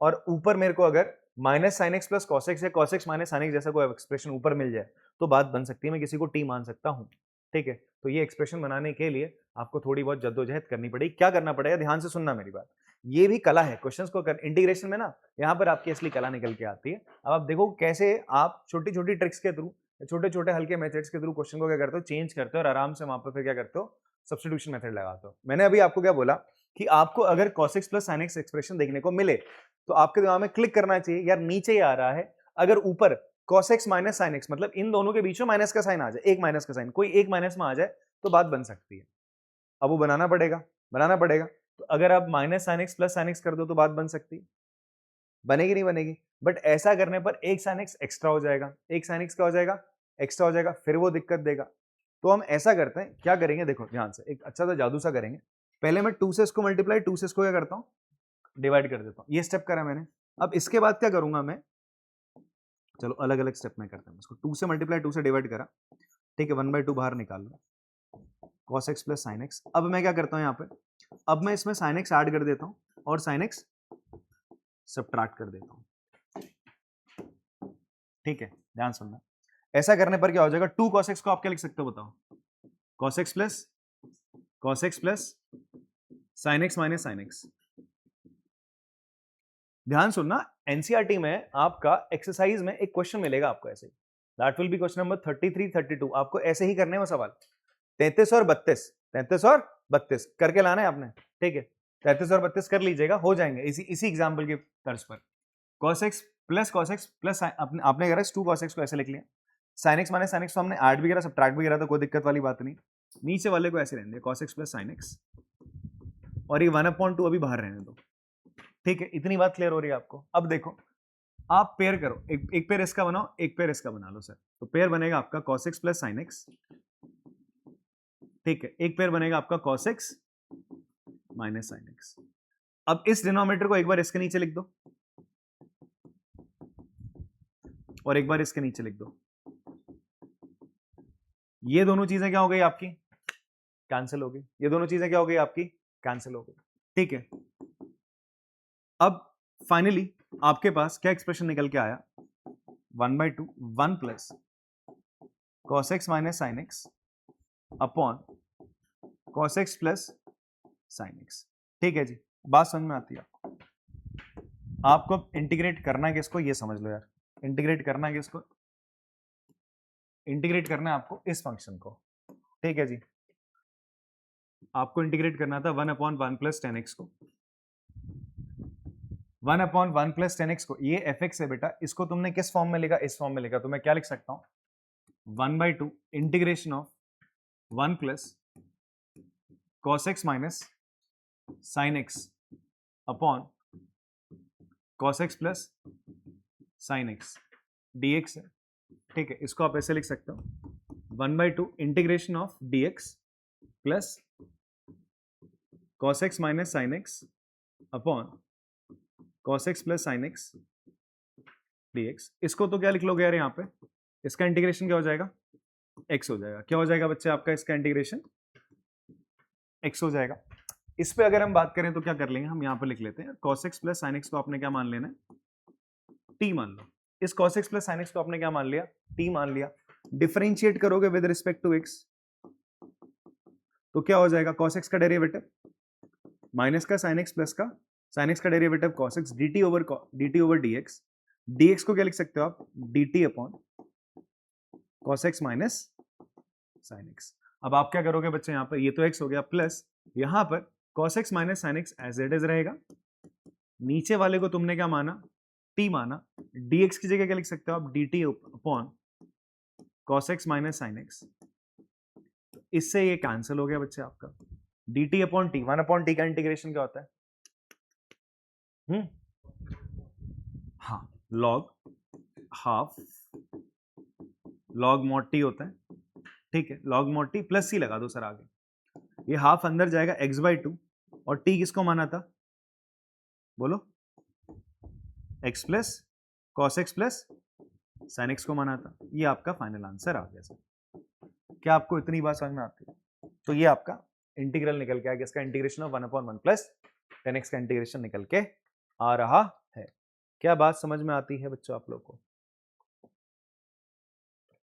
और ऊपर मेरे को अगर minus sin x plus cos x या cos x minus sin x जैसा कोई एक्सप्रेशन ऊपर मिल जाए तो बात बन सकती है, मैं किसी को t मान सकता हूँ। ठीक है, तो ये एक्सप्रेशन बनाने के लिए आपको थोड़ी बहुत जद्दोजहद करनी पड़ेगी। क्या करना पड़ेगा, ध्यान से सुनना मेरी बात, ये भी कला है क्वेश्चंस को कर इंटीग्रेशन में ना, यहाँ पर आपकी असली कला निकल के आती है। अब आप देखो कैसे आप छोटी छोटी ट्रिक्स के थ्रू, छोटे छोटे हल्के मेथड्स के थ्रू क्वेश्चन को क्या करते हो, चेंज करते हो, और आराम से वहां पर फिर क्या करते हो, सब्स्टिट्यूशन मेथड लगाते हो। मैंने अभी आपको क्या बोला कि आपको अगर cos x plus sin x expression देखने को मिले तो आपके दिमाग में क्लिक करना चाहिए यार नीचे ही आ रहा है, अगर ऊपर cos x minus sin x, मतलब इन दोनों के बीच में माइनस का साइन आ जाए, एक माइनस का साइन, कोई एक माइनस में आ जाए तो बात बन सकती है। अब वो बनाना पड़ेगा, बनाना पड़ेगा। तो अगर आप minus sin x plus sin x कर दो तो बात बन सकती है, बनेगी नहीं बनेगी? बट ऐसा करने पर एक sin x एक्स्ट्रा हो जाएगा, एक sin x क्या हो जाएगा, एक्स्ट्रा हो जाएगा, फिर वो दिक्कत देगा। तो हम ऐसा करते हैं, क्या करेंगे देखो ध्यान से, एक अच्छा सा जादू सा करेंगे। पहले मैं 2 से इसको मल्टीप्लाई, 2 से इसको क्या करता हूँ, डिवाइड कर देता हूँ, ये स्टेप करा मैंने। अब इसके बाद क्या करूंगा मैं, चलो अलग अलग स्टेप में करते हैं। इसको 2 से मल्टीप्लाई, 2 से डिवाइड करा, ठीक है, 1/2 बाहर निकाल लो, cos x plus sin x। अब मैं क्या करता हूँ यहाँ पे, अब मैं इसमें sin x ऐड कर देता हूँ और sin x सब्ट्रैक्ट कर देता हूँ। ठीक है, ध्यान सुनना, ऐसा करने पर क्या हो जाएगा, 2 cos x को आप क्या लिख सकते हो बताओ, cos x plus sin x minus sin x। ध्यान सुनना, एनसीईआरटी में आपका एक्सरसाइज में एक क्वेश्चन मिलेगा आपको ऐसे, that will B question number 33 32, आपको ऐसे ही करने में सवाल 33 और 32, 33 और 32 करके लाना है आपने। ठीक है, 33 और 32 कर लीजिएगा, हो जाएंगे इसी एग्जांपल के तर्ज पर। cos x प्लस आपने करा 2 cos x को ऐसे लिख लिया, sin x minus sin x तो हमने ऐड भी करा, सब्ट्रैक्ट भी करा, तो कोई दिक्कत वाली बात नहीं। नीचे वाले को ऐसे रहने दे, cos x plus sin x, और ये 1/2 अभी बाहर रहने दो। ठीक है, इतनी बात क्लियर हो रही है आपको? अब देखो, आप पेयर करो, एक पेयर इसका बनाओ, एक पेयर इसका बना लो सर। तो पेयर बनेगा आपका cos x plus sin x, ठीक है, एक पेयर बनेगा आपका cos x minus sin x। अब इस डिनोमिनेटर को एक बार इसके नीचे लिख दो और एक बार इसके नीचे लिख दो, ये दोनों चीजें क्या हो गई आपकी, कैंसिल हो गई, ये दोनों चीजें क्या हो गई आपकी, कैंसिल हो गई। ठीक है, अब फाइनली आपके पास क्या एक्सप्रेशन निकल के आया, 1/2 1 plus cos x minus sin x upon cos x plus sin x। ठीक है जी, बात समझ में आती है आपको? इंटीग्रेट करना है किसको, ये समझ लो यार, इंटीग्रेट करना है किसको, इंटीग्रेट करना है आपको इस फंक्शन को। ठीक है जी, आपको इंटीग्रेट करना था 1/1 प्लस 10x को, 1/1 प्लस 10x को, ये fx है बेटा, इसको तुमने किस फॉर्म में लिखा, इस फॉर्म में लिखा, तो मैं क्या लिख सकता हूं, 1/2 integration of 1 plus cos x minus sin x upon cos x plus sin x dx है। ठीक है, इसको आप ऐसे लिख सकते हो, 1/2 integration of dx plus cos x minus sin x upon cos x plus sin x dx। इसको तो क्या लिख लोगे यार, यहाँ पे इसका इंटीग्रेशन क्या हो जाएगा, x हो जाएगा। क्या हो जाएगा बच्चे आपका, इसका इंटीग्रेशन x हो जाएगा। इस पे अगर हम बात करें तो क्या कर लेंगे, हम यहाँ पे लिख लेते हैं cos x plus sin x को आपने क्या मान लेना है, t मान लो। इस cos x plus sin x को आपने क्या मान लिया, t मान लिया। डिफरेंशिएट करोगे विद रिस्पेक्ट टू x तो क्या हो जाएगा, cos x का डेरिवेटिव माइनस का sin x प्लस का sin x का derivative cos x dt over dx, dx को क्या लिख सकते हो आप, dt upon cos x minus sin x। अब आप क्या करोगे बच्चे, यहाँ पर ये तो x हो गया, प्लस यहाँ पर cos x minus sin x as it is रहेगा, नीचे वाले को तुमने क्या माना, t माना, dx की जगह क्या लिख सकते हो आप, dt upon cos x minus sine x, इससे ये कैंसिल हो गया बच्चे आपका। dt अपॉन टी, 1/t का इंटीग्रेशन क्या होता है? हाँ, log half log mod t होता है, ठीक है। log mod t प्लस सी लगा दो सर आगे, ये हाफ अंदर जाएगा x/2 और t किसको माना था? बोलो, x plus cos x plus sine x को माना था। ये आपका फाइनल आंसर आ गया सर। क्या आपको इतनी बात समझ में आती है? तो ये आपका इंटीग्रल निकल के आ गया, इसका इंटीग्रेशन ऑफ 1/1 प्लस 10x का इंटीग्रेशन निकल के आ रहा है। क्या बात समझ में आती है बच्चों आप लोग को?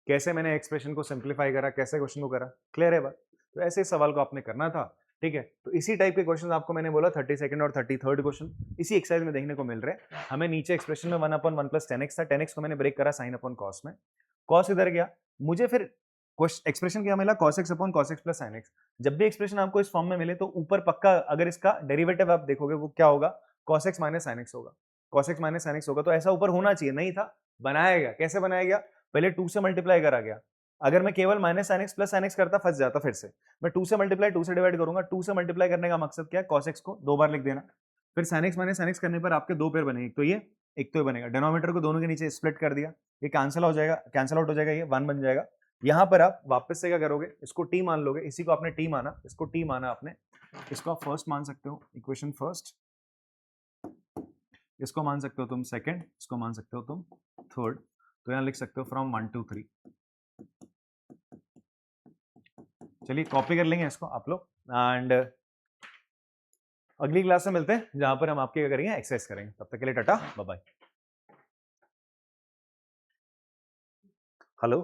कैसे मैंने एक्सप्रेशन को सिंप्लीफाई करा, कैसे क्वेश्चन को करा, क्लियर है बात? तो ऐसे सवाल को आपने करना था, ठीक है। तो इसी टाइप के क्वेश्चन आपको मैंने बोला 32nd और 33rd क्वेश्चन इसी एक्सरसाइज में देखने को मिल रहे हैं हमें। नीचे एक्सप्रेशन में 1/1 प्लस 10x था, 10x को मैंने ब्रेक करा साइन अपॉन कॉस में, कॉस इधर गया, मुझे फिर एक्सप्रेशन क्या मिला? cos x upon cos x plus sin x। जब भी एक्सप्रेशन आपको इस फॉर्म में मिले तो ऊपर पक्का अगर इसका डेरिवेटिव आप देखोगे वो क्या होगा? cos x minus sin x होगा, cos x minus sin x होगा। तो ऐसा ऊपर होना चाहिए, नहीं था, बनाया गया। कैसे बनाया गया? पहले 2 से मल्टीप्लाई करा गया। अगर मैं केवल minus sin x plus sin x करता फंस जाता, फिर से मैं 2 से मल्टीप्लाई 2 से डिवाइड करूंगा। 2 से मल्टीप्लाई करने का मकसद क्या है? cos x को 2 बार लिख देना, फिर sin x minus sin x करने पर आपके 2 पेयर बनेंगे, एक तो ये, एक तो ये बनेगा। डिनोमिनेटर को दोनों के नीचे स्प्लिट कर दिया, ये कैंसिल हो जाएगा, कैंसिल आउट हो जाएगा, ये 1 बन जाएगा। यहाँ पर आप वापस से क्या करोगे? इसको t मान लोगे, इसी को आपने t माना, इसको t माना आपने, इसको आप फर्स्ट मान सकते हो, इक्वेशन फर्स्ट, इसको मान सकते हो तुम सेकंड, इसको मान सकते हो तुम थर्ड। तो यहाँ लिख सकते हो फ्रॉम 1 to 3। चलिए कॉपी कर लेंगे इसको आप लोग, एंड अगली क्लास में मिलते हैं जहां पर हम आपके क्या करेंगे? एक्सरसाइज करेंगे। तब तक के लिए टाटा, बाय बाय। हेलो।